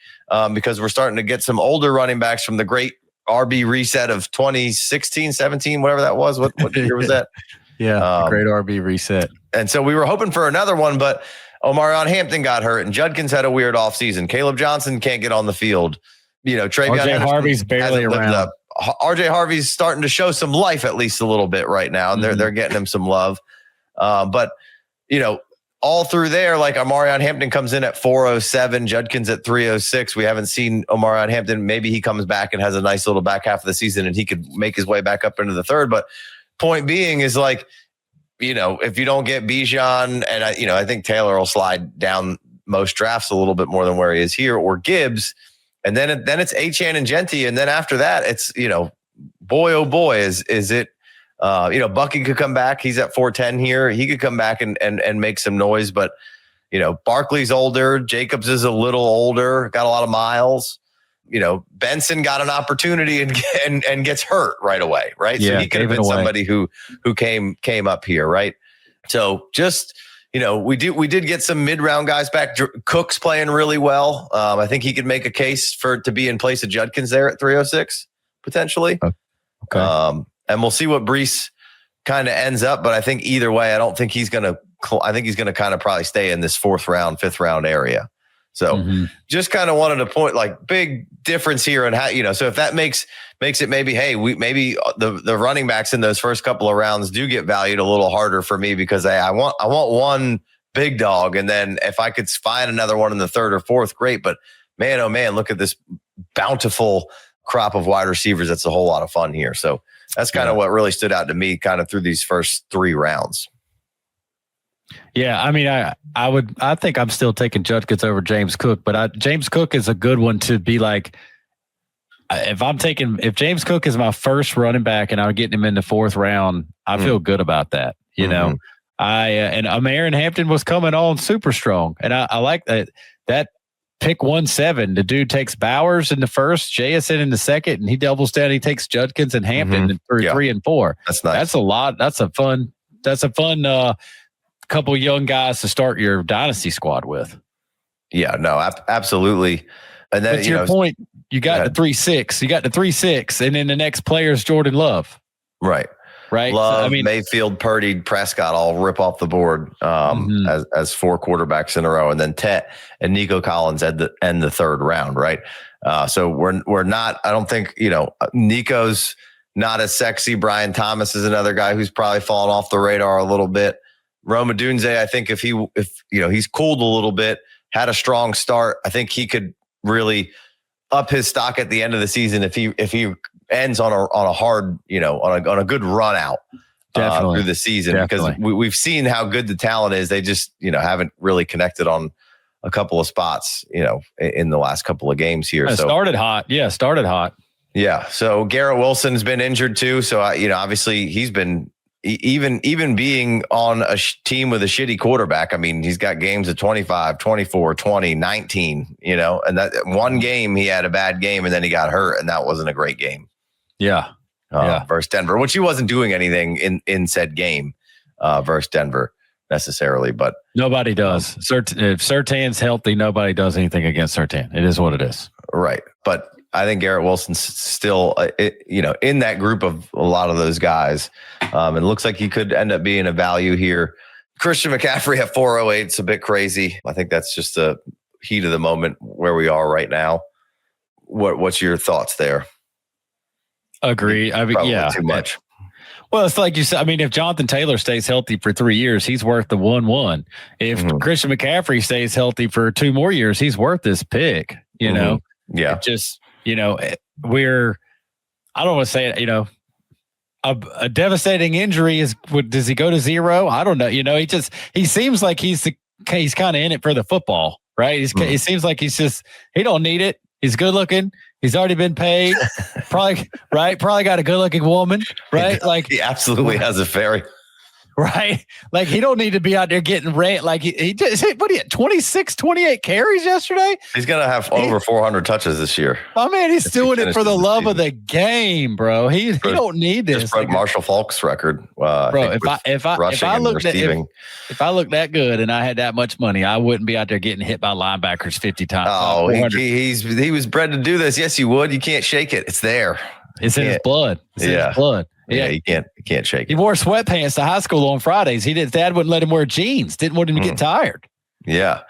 [SPEAKER 1] because we're starting to get some older running backs from the great RB reset of 2016, 17, whatever that was. What year was that?
[SPEAKER 2] Yeah, great RB reset.
[SPEAKER 1] And so we were hoping for another one, but Omarion Hampton got hurt, and Judkins had a weird offseason. Caleb Johnson can't get on the field.
[SPEAKER 2] RJ Harvey's barely around.
[SPEAKER 1] RJ Harvey's starting to show some life at least a little bit right now, and they're getting him some love. But all through there, Omarion Hampton comes in at 407, Judkins at 306. We haven't seen Omarion Hampton. Maybe he comes back and has a nice little back half of the season, and he could make his way back up into the third. But point being is if you don't get Bijan, and I think Taylor will slide down most drafts a little bit more than where he is here, or Gibbs, and then it's Achane and Jeanty, and then after that it's boy oh boy is it. Bucky could come back. He's at 410 here. He could come back and make some noise, but Barkley's older. Jacobs is a little older, got a lot of miles. Benson got an opportunity and gets hurt right away. Right.
[SPEAKER 2] Yeah,
[SPEAKER 1] so he could have been somebody who came up here. Right. So just, we did get some mid-round guys back. Cook's playing really well. I think he could make a case to be in place of Judkins there at 306 potentially.
[SPEAKER 2] Okay.
[SPEAKER 1] And we'll see what Breece kind of ends up. But I think either way, I don't think he's going to. I think he's going to kind of probably stay in this 4th round, 5th round area. So just kind of wanted to point like big difference here on how, so if that makes it maybe, hey, the running backs in those first couple of rounds do get valued a little harder for me because I want one big dog. And then if I could find another one in the 3rd or 4th, great. But man, oh man, look at this bountiful crop of wide receivers. That's a whole lot of fun here. So that's kind of what really stood out to me kind of through these first 3 rounds.
[SPEAKER 2] Yeah, I mean, I think I'm still taking Judkins over James Cook, but James Cook is a good one to be like, if James Cook is my first running back and I'm getting him in the 4th round, I feel good about that. And Omarion Hampton was coming on super strong, and I like that pick 1-7. The dude takes Bowers in the 1st, JSN in the 2nd, and he doubles down. He takes Judkins and Hampton through 3 and 4.
[SPEAKER 1] That's nice.
[SPEAKER 2] That's a lot. That's a fun. Couple young guys to start your dynasty squad with.
[SPEAKER 1] Yeah, no, absolutely. And then,
[SPEAKER 2] but to your point, you got the 3-6. You got the 3-6, and then the next player is Jordan Love.
[SPEAKER 1] Right. Love, Mayfield, Purdy, Prescott all rip off the board as 4 quarterbacks in a row, and then Tet and Nico Collins at the end the 3rd round. Right. So we're not. I don't think Nico's not as sexy. Brian Thomas is another guy who's probably fallen off the radar a little bit. Roma Dunce, I think if he's cooled a little bit, had a strong start, I think he could really up his stock at the end of the season if he ends on a hard, on a good run out through the season. Definitely. Because we've seen how good the talent is. They just haven't really connected on a couple of spots, in the last couple of games here.
[SPEAKER 2] Started hot.
[SPEAKER 1] Yeah. So Garrett Wilson's been injured too. So obviously he's been. Even being on a team with a shitty quarterback, I mean, he's got games of 25, 24, 20, 19, and that one game he had a bad game and then he got hurt and that wasn't a great game.
[SPEAKER 2] Yeah.
[SPEAKER 1] Versus Denver, which he wasn't doing anything in said game versus Denver necessarily, but
[SPEAKER 2] nobody does. If Surtain's healthy, nobody does anything against Surtain. It is what it is.
[SPEAKER 1] Right. But I think Garrett Wilson's still, in that group of a lot of those guys. It looks like he could end up being a value here. Christian McCaffrey at 408. It's a bit crazy. I think that's just the heat of the moment where we are right now. What's your thoughts there?
[SPEAKER 2] Agree. I mean,
[SPEAKER 1] probably too much.
[SPEAKER 2] Well, it's like you said. I mean, if Jonathan Taylor stays healthy for 3 years, he's worth the 1-1. If Christian McCaffrey stays healthy for 2 more years, he's worth this pick.
[SPEAKER 1] Yeah.
[SPEAKER 2] It just. I don't want to say it, a devastating injury does he go to 0? I don't know. He seems like he's kind of in it for the football, right? It seems like he don't need it. He's good looking. He's already been paid. Probably got a good looking woman, right? Like
[SPEAKER 1] he absolutely has a fairy.
[SPEAKER 2] Right? Like he don't need to be out there getting ran. Like he just, what he had 26, 28 carries yesterday.
[SPEAKER 1] He's going to have over 400 touches this year.
[SPEAKER 2] Oh man, he's doing it for the love of the game, bro. He don't need this.
[SPEAKER 1] Just broke Marshall Falk's record.
[SPEAKER 2] Bro, if I looked that good and I had that much money, I wouldn't be out there getting hit by linebackers 50 times.
[SPEAKER 1] Oh, he was bred to do this. Yes, you would. You can't shake it. It's there.
[SPEAKER 2] It's in his blood. It's in his blood.
[SPEAKER 1] Yeah, you can't shake it.
[SPEAKER 2] He wore sweatpants to high school on Fridays. Dad wouldn't let him wear jeans. Didn't want him to get tired.
[SPEAKER 1] Yeah.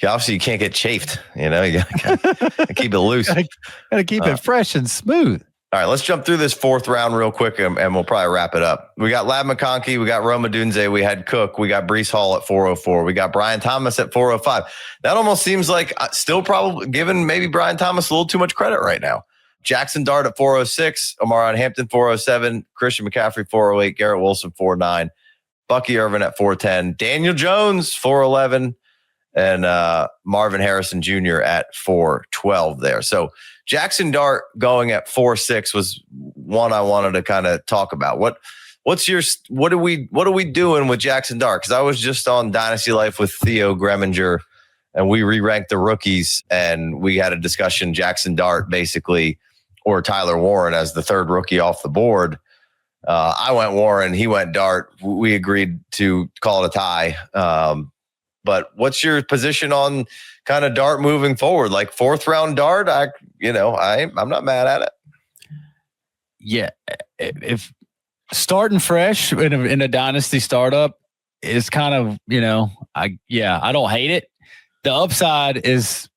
[SPEAKER 1] Obviously, you can't get chafed. You gotta keep it loose.
[SPEAKER 2] Gotta keep it fresh and smooth.
[SPEAKER 1] All right, let's jump through this 4th round real quick, and we'll probably wrap it up. We got Lab McConkey, we got Roma Dunce, we had Cook, we got Breece Hall at 404, we got Brian Thomas at 405. That almost seems like still probably giving maybe Brian Thomas a little too much credit right now. Jackson Dart at 406, Omarion Hampton 407, Christian McCaffrey 408, Garrett Wilson 409, Bucky Irving at 410, Daniel Jones 411, and Marvin Harrison Jr. at 412 there. So Jackson Dart going at 4.6 was one I wanted to kind of talk about. What are we doing with Jackson Dart? Because I was just on Dynasty Life with Theo Greminger, and we re-ranked the rookies, and we had a discussion. Jackson Dart basically, or Tyler Warren as the 3rd rookie off the board. I went Warren, he went Dart. We agreed to call it a tie. But what's your position on kind of Dart moving forward? Like 4th round Dart, I'm not mad at it.
[SPEAKER 2] Yeah, if starting fresh in a dynasty startup is kind of, I don't hate it. The upside is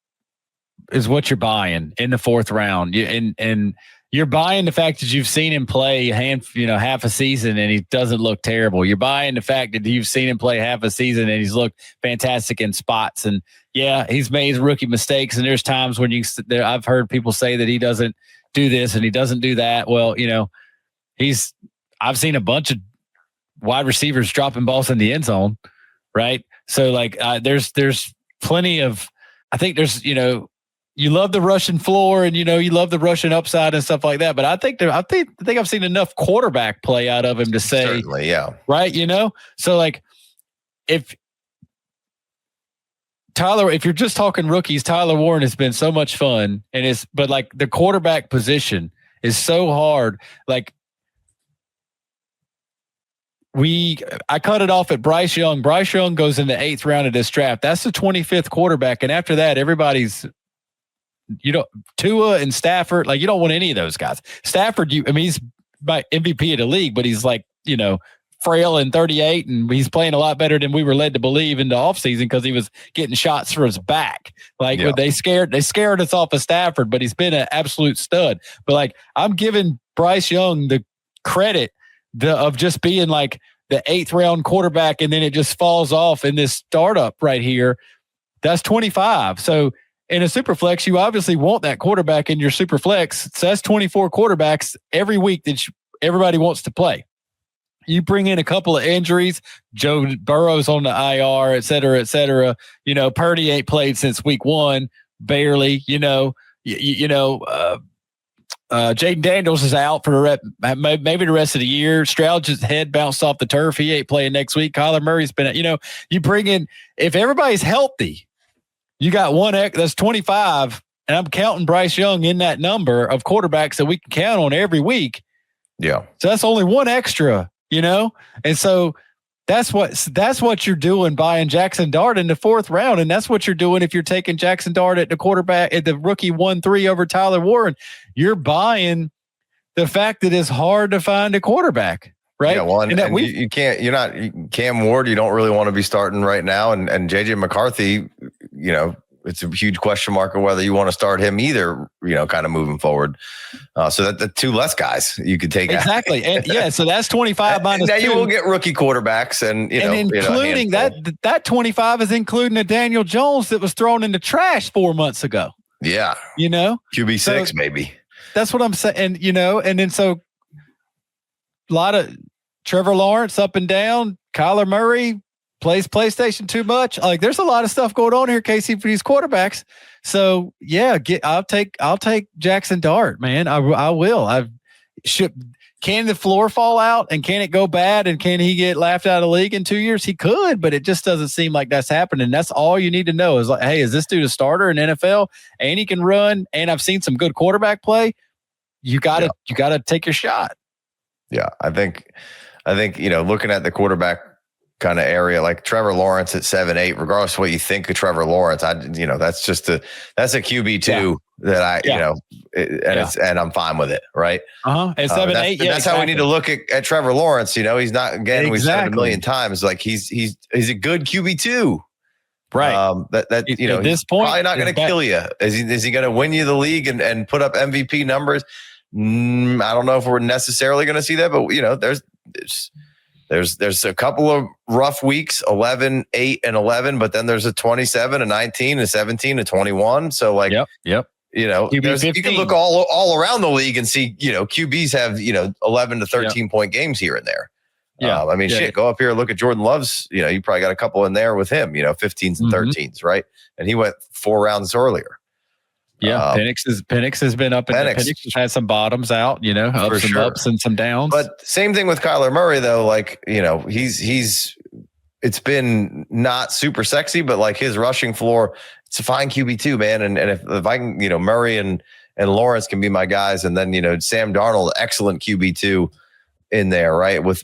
[SPEAKER 2] what you're buying in the 4th round. And you're buying the fact that you've seen him play half a season and he doesn't look terrible. You're buying the fact that you've seen him play half a season and he's looked fantastic in spots. And he's made rookie mistakes. And there's times when I've heard people say that he doesn't do this and he doesn't do that. Well, I've seen a bunch of wide receivers dropping balls in the end zone. Right. So there's plenty of, I think there's, you love the Russian floor and, you love the Russian upside and stuff like that. But I think I've seen enough quarterback play out of him to say,
[SPEAKER 1] certainly, yeah.
[SPEAKER 2] Right. So if you're just talking rookies, Tyler Warren has been so much fun but the quarterback position is so hard. I cut it off at Bryce Young. Bryce Young goes in the 8th round of this draft. That's the 25th quarterback. And after that, everybody's, Tua and Stafford, you don't want any of those guys. Stafford, he's by MVP of the league, but he's frail and 38, and he's playing a lot better than we were led to believe in the offseason because he was getting shots for his back. They scared us off of Stafford, but he's been an absolute stud. But I'm giving Bryce Young the credit of just being the 8th round quarterback, and then it just falls off in this startup right here. That's 25. So in a super flex, you obviously want that quarterback in your super flex. So that's 24 quarterbacks every week that everybody wants to play. You bring in a couple of injuries, Joe Burrow's on the IR, et cetera, et cetera. Purdy ain't played since week 1, barely. Jayden Daniels is out for maybe the rest of the year. Stroud's head bounced off the turf. He ain't playing next week. Kyler Murray's been, you bring in, if everybody's healthy, you got that's 25, and I'm counting Bryce Young in that number of quarterbacks that we can count on every week.
[SPEAKER 1] Yeah.
[SPEAKER 2] So that's only one extra, and so that's what you're doing buying Jackson Dart in the 4th round. And that's what you're doing if you're taking Jackson Dart at the quarterback at the rookie 1-3 over Tyler Warren. You're buying the fact that it's hard to find a quarterback, right?
[SPEAKER 1] Yeah, well, and you can't, you're not Cam Ward, you don't really want to be starting right now. And JJ McCarthy, it's a huge question mark of whether you want to start him either, kind of moving forward. So that the 2 less guys you could take
[SPEAKER 2] exactly.
[SPEAKER 1] out.
[SPEAKER 2] And so that's 25 minus
[SPEAKER 1] now
[SPEAKER 2] 2.
[SPEAKER 1] You will get rookie quarterbacks and
[SPEAKER 2] including that 25 is including a Daniel Jones that was thrown in the trash 4 months ago.
[SPEAKER 1] Yeah. QB6 so, maybe.
[SPEAKER 2] That's what I'm saying. And then so a lot of Trevor Lawrence up and down, Kyler Murray plays PlayStation too much. There's a lot of stuff going on here, Casey, for these quarterbacks. So I'll take Jackson Dart, man. I will. Can the floor fall out and can it go bad and can he get laughed out of the league in 2 years? He could, but it just doesn't seem like that's happening. That's all you need to know is hey, is this dude a starter in NFL and he can run? And I've seen some good quarterback play. You gotta take your shot.
[SPEAKER 1] Yeah, I think looking at the quarterback kind of area, like Trevor Lawrence at 7-8, regardless of what you think of Trevor Lawrence, that's a QB2 that and I'm fine with it, right?
[SPEAKER 2] At 7-8,
[SPEAKER 1] that's how we need to look at Trevor Lawrence. He's not, again, we've said it a million times, he's a good QB2,
[SPEAKER 2] right?
[SPEAKER 1] At this point, probably not going to kill you. Is he going to win you the league and put up MVP numbers? I don't know if we're necessarily going to see that, but there's a couple of rough weeks, 11, 8, and 11, but then there's a 27, a 19, a 17, a 21. So
[SPEAKER 2] yep.
[SPEAKER 1] You can look all around the league and see, QBs have, 11 to 13 point games here and there. Yeah. Go up here and look at Jordan Love's, you probably got a couple in there with him, 15s and 13s, right? And he went 4 rounds earlier.
[SPEAKER 2] Yeah, Penix has been up, and Penix has had some bottoms out, ups and some downs.
[SPEAKER 1] But same thing with Kyler Murray, though. It's been not super sexy, but his rushing floor, it's a fine QB2, man. And if I can, Murray and Lawrence can be my guys, and then Sam Darnold, excellent QB2. in there, right? With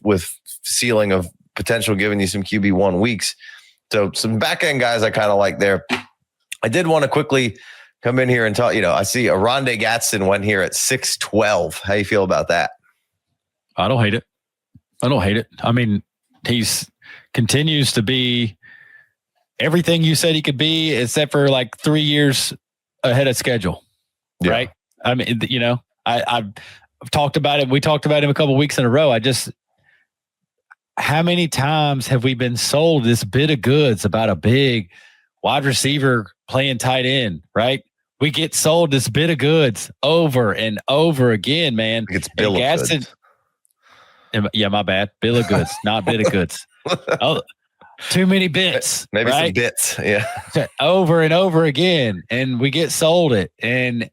[SPEAKER 1] ceiling of potential giving you some QB1 weeks. So some back end guys I kind of like there. I did want to quickly come in here and talk. I see Oronde Gadsden went here at 6'12". How you feel about that?
[SPEAKER 2] I don't hate it. I mean, he's continues to be everything you said he could be, except for like 3 years ahead of schedule. Yeah. Right? I mean, I've talked about it. We talked about him a couple of weeks in a row. How many times have we been sold this bit of goods about a big wide receiver playing tight end, right? We get sold this bit of goods over and over again, man.
[SPEAKER 1] It's bill of goods.
[SPEAKER 2] Yeah, my bad. Bill of goods, not bit of goods. Oh, too many bits.
[SPEAKER 1] Maybe
[SPEAKER 2] right?
[SPEAKER 1] Some bits. Yeah.
[SPEAKER 2] Over and over again. And we get sold it. And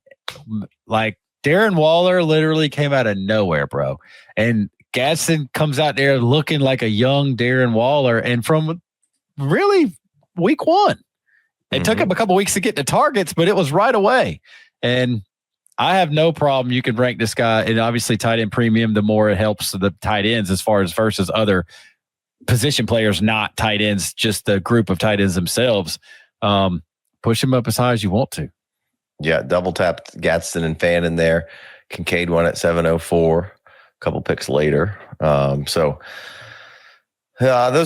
[SPEAKER 2] like Darren Waller literally came out of nowhere, bro. And Gadsden comes out there looking like a young Darren Waller. And from really week one, it took him a couple weeks to get the targets, but it was right away. And I have no problem. You can rank this guy, and obviously tight end premium, the more it helps the tight ends as far as versus other position players, not tight ends, just the group of tight ends themselves. Push him up as high as you want to.
[SPEAKER 1] Yeah, double tapped Gadsden and Fan in there. Kincaid won at 704, a couple picks later. Those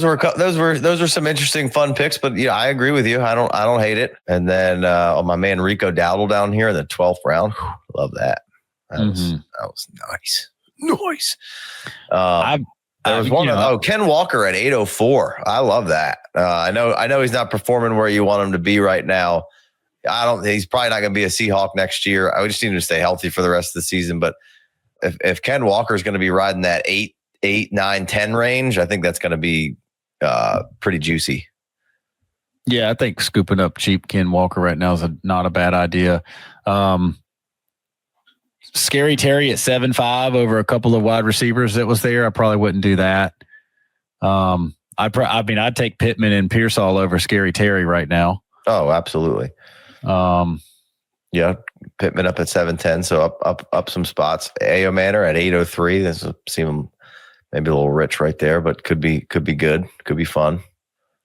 [SPEAKER 1] were some interesting, fun picks, but I agree with you. I don't hate it. And then my man Rico Dowdle down here in the 12th round, love that. That was nice. There was one. Ken Walker at 804. I love that. I know he's not performing where you want him to be right now. He's probably not going to be a Seahawk next year. I just need him to stay healthy for the rest of the season. But if Ken Walker is going to be riding that 8, 9, 10 range, I think that's going to be pretty juicy.
[SPEAKER 2] Yeah, I think scooping up cheap Ken Walker right now is not a bad idea. Scary Terry at 7.5 over a couple of wide receivers that was there. I probably wouldn't do that. I'd take Pittman and Pearsall over Scary Terry right now.
[SPEAKER 1] Oh, absolutely. Yeah, Pittman up at 7.10, so up some spots. Ayo Manor at 8.03. This seem maybe a little rich right there, but could be good. Could be fun.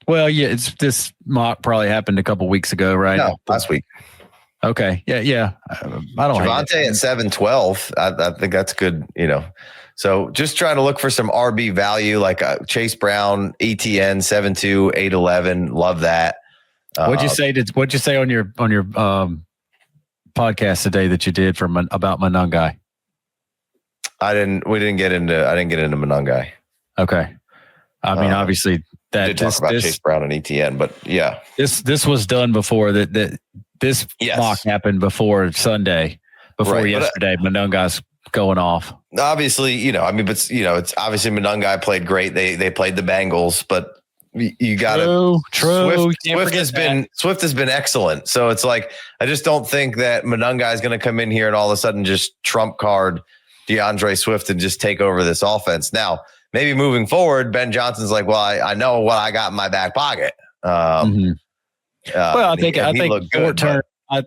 [SPEAKER 2] Well, yeah, this mock probably happened a couple weeks ago, right?
[SPEAKER 1] No, last week.
[SPEAKER 2] Okay. Yeah. I don't
[SPEAKER 1] Javonte at 7.12. I think that's good, So just trying to look for some RB value like Chase Brown, ETN, 7.2, 8.11. Love that.
[SPEAKER 2] What'd you say on your podcast today that you did about Monungai? I didn't get into
[SPEAKER 1] Monungai.
[SPEAKER 2] Okay. I mean, obviously that
[SPEAKER 1] did talk about Chase Brown and ETN, but yeah,
[SPEAKER 2] this was done before that. This mock happened before Sunday, yesterday. Monungai's going off.
[SPEAKER 1] Obviously, it's obviously Monungai played great. They played the Bengals, but you got to
[SPEAKER 2] true.
[SPEAKER 1] Swift has been excellent. So it's like I just don't think that Monungai is going to come in here and all of a sudden just trump card DeAndre Swift and just take over this offense. Now, maybe moving forward, Ben Johnson's like, well, I know what I got in my back pocket.
[SPEAKER 2] I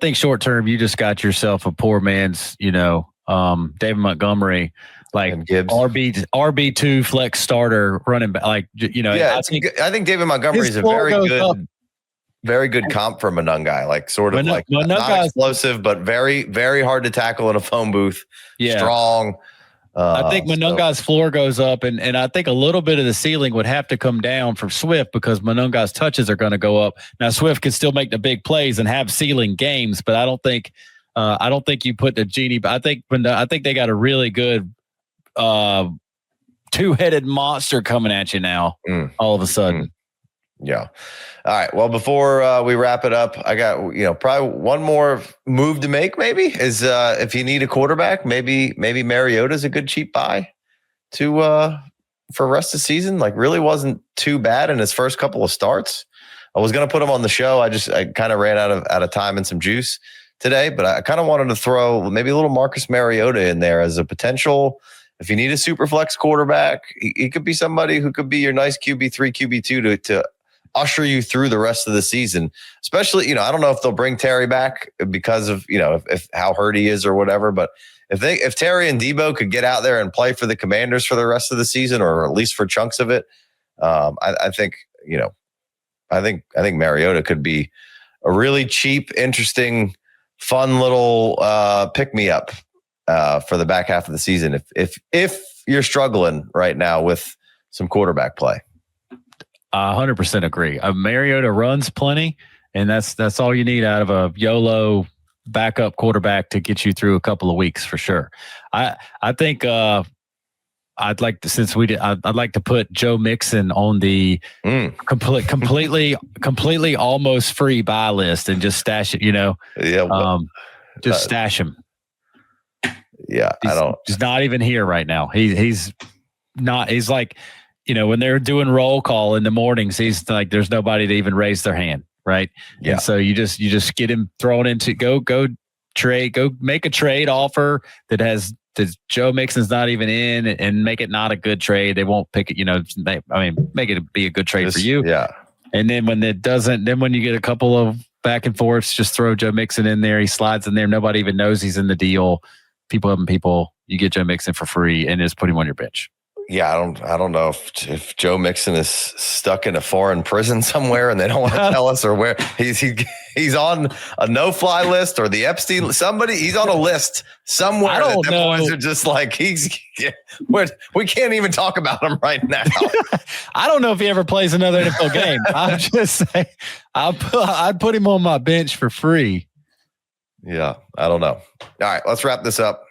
[SPEAKER 2] think short term, you just got yourself a poor man's, David Montgomery, like
[SPEAKER 1] Gibbs.
[SPEAKER 2] RB2 flex starter running back. Like,
[SPEAKER 1] I think David Montgomery is a very good comp for Monungai, like sort of like not explosive, but very, very hard to tackle in a phone booth. Yeah. Strong.
[SPEAKER 2] I think Monungai's floor goes up, and I think a little bit of the ceiling would have to come down for Swift because Monungai's touches are going to go up. Now Swift can still make the big plays and have ceiling games, but I don't think you put the genie. But I think they got a really good two-headed monster coming at you now. All of a sudden.
[SPEAKER 1] Yeah. All right. Well, before we wrap it up, I got probably one more move to make. Maybe is if you need a quarterback, maybe Mariota's a good cheap buy for the rest of the season. Like really wasn't too bad in his first couple of starts. I was going to put him on the show. I kind of ran out of time and some juice today, but I kind of wanted to throw maybe a little Marcus Mariota in there as a potential. If you need a super flex quarterback, he could be somebody who could be your nice QB3, QB2 to usher you through the rest of the season. Especially, I don't know if they'll bring Terry back because of, if how hurt he is or whatever. But if Terry and Debo could get out there and play for the Commanders for the rest of the season, or at least for chunks of it, I think Mariota could be a really cheap, interesting, fun little pick me up for the back half of the season. If you're struggling right now with some quarterback play.
[SPEAKER 2] 100% agree. Mariota runs plenty, and that's all you need out of a YOLO backup quarterback to get you through a couple of weeks for sure. I think I'd like to, I'd like to put Joe Mixon on the completely almost free buy list and just stash it. Just stash him.
[SPEAKER 1] Yeah,
[SPEAKER 2] He's not even here right now. He's not. He's like, when they're doing roll call in the mornings, he's like, there's nobody to even raise their hand, right?
[SPEAKER 1] Yeah.
[SPEAKER 2] And so you just get him thrown into go trade, go make a trade offer that Joe Mixon's not even in, and make it not a good trade. They won't pick it. Make it be a good trade for you.
[SPEAKER 1] Yeah.
[SPEAKER 2] And then when it doesn't, then when you get a couple of back and forths, just throw Joe Mixon in there. He slides in there. Nobody even knows he's in the deal. You get Joe Mixon for free and just put him on your bench.
[SPEAKER 1] Yeah, I don't know if Joe Mixon is stuck in a foreign prison somewhere and they don't want to tell us, or where he's on a no-fly list or the Epstein. He's on a list somewhere.
[SPEAKER 2] I don't know.
[SPEAKER 1] Boys are just like we can't even talk about him right now.
[SPEAKER 2] I don't know if he ever plays another NFL game. I'm just saying, I'd put him on my bench for free.
[SPEAKER 1] Yeah, I don't know. All right, let's wrap this up.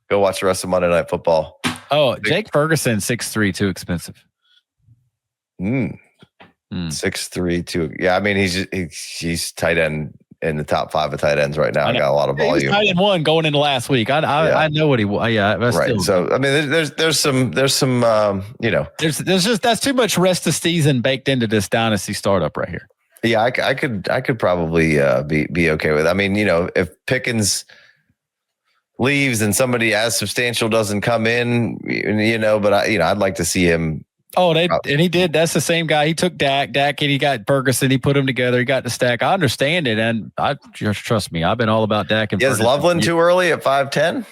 [SPEAKER 1] Go watch the rest of Monday Night Football.
[SPEAKER 2] Oh, Jake Ferguson, 6'3", too expensive.
[SPEAKER 1] 6'3", too. Yeah, I mean, he's tight end in the top 5 of tight ends right now. Got a lot of volume.
[SPEAKER 2] He was tight end 1 going into last week. I know what he was. Yeah,
[SPEAKER 1] right. So I mean, there's some
[SPEAKER 2] there's just that's too much rest of season baked into this dynasty startup right here.
[SPEAKER 1] Yeah, I could probably be okay with it. I mean, if Pickens leaves and somebody as substantial doesn't come in, but I'd like to see him.
[SPEAKER 2] Oh, and he did. That's the same guy. He took Dak, and he got Ferguson. He put them together. He got the stack. I understand it, and trust me, I've been all about Dak and
[SPEAKER 1] Ferguson. Is Loveland too early at 5'10"?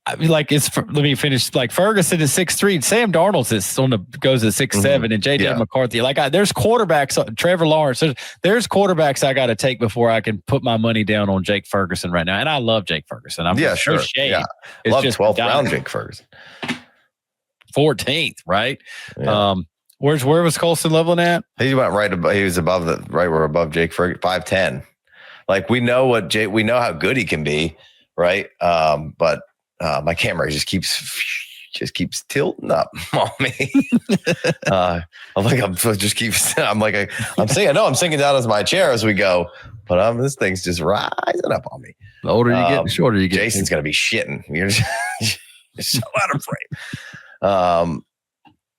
[SPEAKER 2] Let me finish. Like Ferguson is 6'3". Sam Darnold goes at 6'7", and J.J. McCarthy. There's quarterbacks. Trevor Lawrence. There's quarterbacks I got to take before I can put my money down on Jake Ferguson right now. And I love Jake Ferguson.
[SPEAKER 1] Sure. Yeah, love 12th round Jake Ferguson.
[SPEAKER 2] 14th, right? Yeah. Where was Coulson Loveland at?
[SPEAKER 1] He went right above. He was above we're above Jake Ferguson, 5'10". Like we know how good he can be, right? But. My camera just keeps tilting up on me. I'm sinking down as my chair as we go, but this thing's just rising up on me.
[SPEAKER 2] The older you get, the shorter you get.
[SPEAKER 1] Jason's gonna be shitting. You're just so out of frame.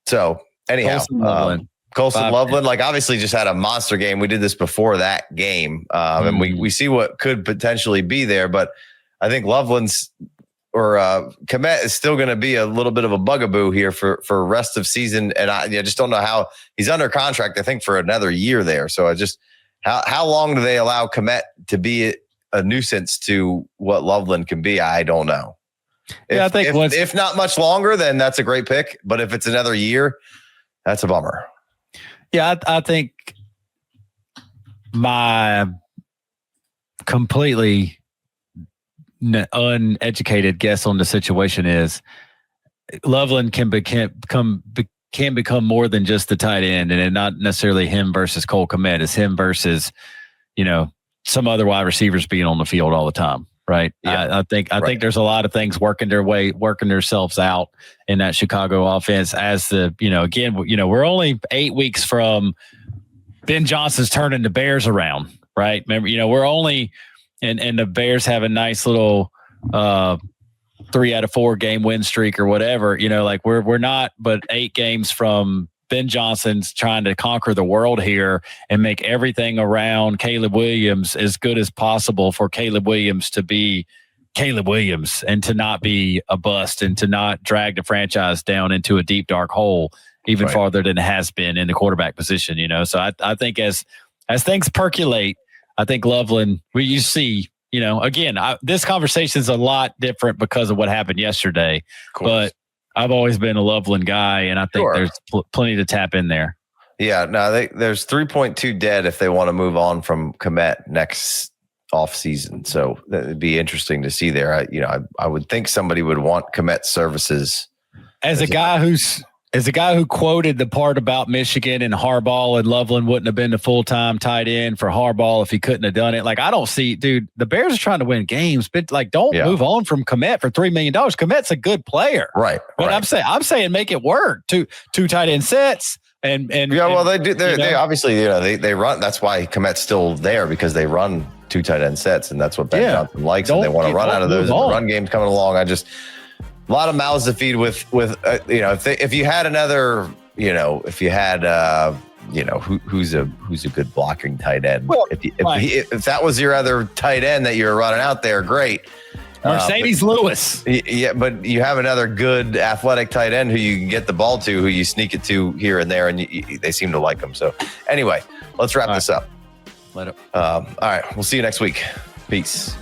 [SPEAKER 1] So anyhow, Coulson Loveland, obviously just had a monster game. We did this before that game, and we see what could potentially be there, but I think Loveland's Kmet is still going to be a little bit of a bugaboo here for rest of season. And I just don't know how he's under contract, I think, for another year there. So how long do they allow Kmet to be a nuisance to what Loveland can be? I don't know. I think if not much longer, then that's a great pick. But if it's another year, that's a bummer.
[SPEAKER 2] Yeah. I think my completely uneducated guess on the situation is Loveland can become more than just the tight end, and not necessarily him versus Cole Kmet. It's him versus some other wide receivers being on the field all the time, right? Yeah. I think there's a lot of things working themselves out in that Chicago offense. As we're only 8 weeks from Ben Johnson's turning the Bears around, right? Remember, we're only. And the Bears have a nice little 3 out of 4 game win streak or whatever. We're not but 8 games from Ben Johnson's trying to conquer the world here and make everything around Caleb Williams as good as possible for Caleb Williams to be Caleb Williams and to not be a bust and to not drag the franchise down into a deep, dark hole. even farther than it has been in the quarterback position, So I think as things percolate, I think Loveland, you see, again, this conversation is a lot different because of what happened yesterday. But I've always been a Loveland guy, and I think there's plenty to tap in there.
[SPEAKER 1] Yeah, no, there's 3.2 dead if they want to move on from Kmet next off season. So that'd be interesting to see there. I would think somebody would want Kmet's services.
[SPEAKER 2] As a guy who quoted the part about Michigan and Harbaugh and Loveland wouldn't have been the full-time tight end for Harbaugh if he couldn't have done it. Like, I don't see, dude, the Bears are trying to win games, but don't move on from Kmet for $3 million. Kmet's a good player.
[SPEAKER 1] Right.
[SPEAKER 2] But I'm saying make it work. Two tight end sets. And
[SPEAKER 1] they do. They obviously, they run. That's why Kmet's still there, because they run 2 tight end sets, and that's what Ben Johnson likes, and they want to run out of those. And the run game's coming along. A lot of mouths to feed with if you had another, if you had who's a good blocking tight end. Well, if that was your other tight end that you're running out there, great.
[SPEAKER 2] Mercedes Lewis.
[SPEAKER 1] Yeah, but you have another good athletic tight end who you can get the ball to, who you sneak it to here and there, and they seem to like him. So anyway, let's wrap this up.
[SPEAKER 2] Let it.
[SPEAKER 1] All right, we'll see you next week. Peace.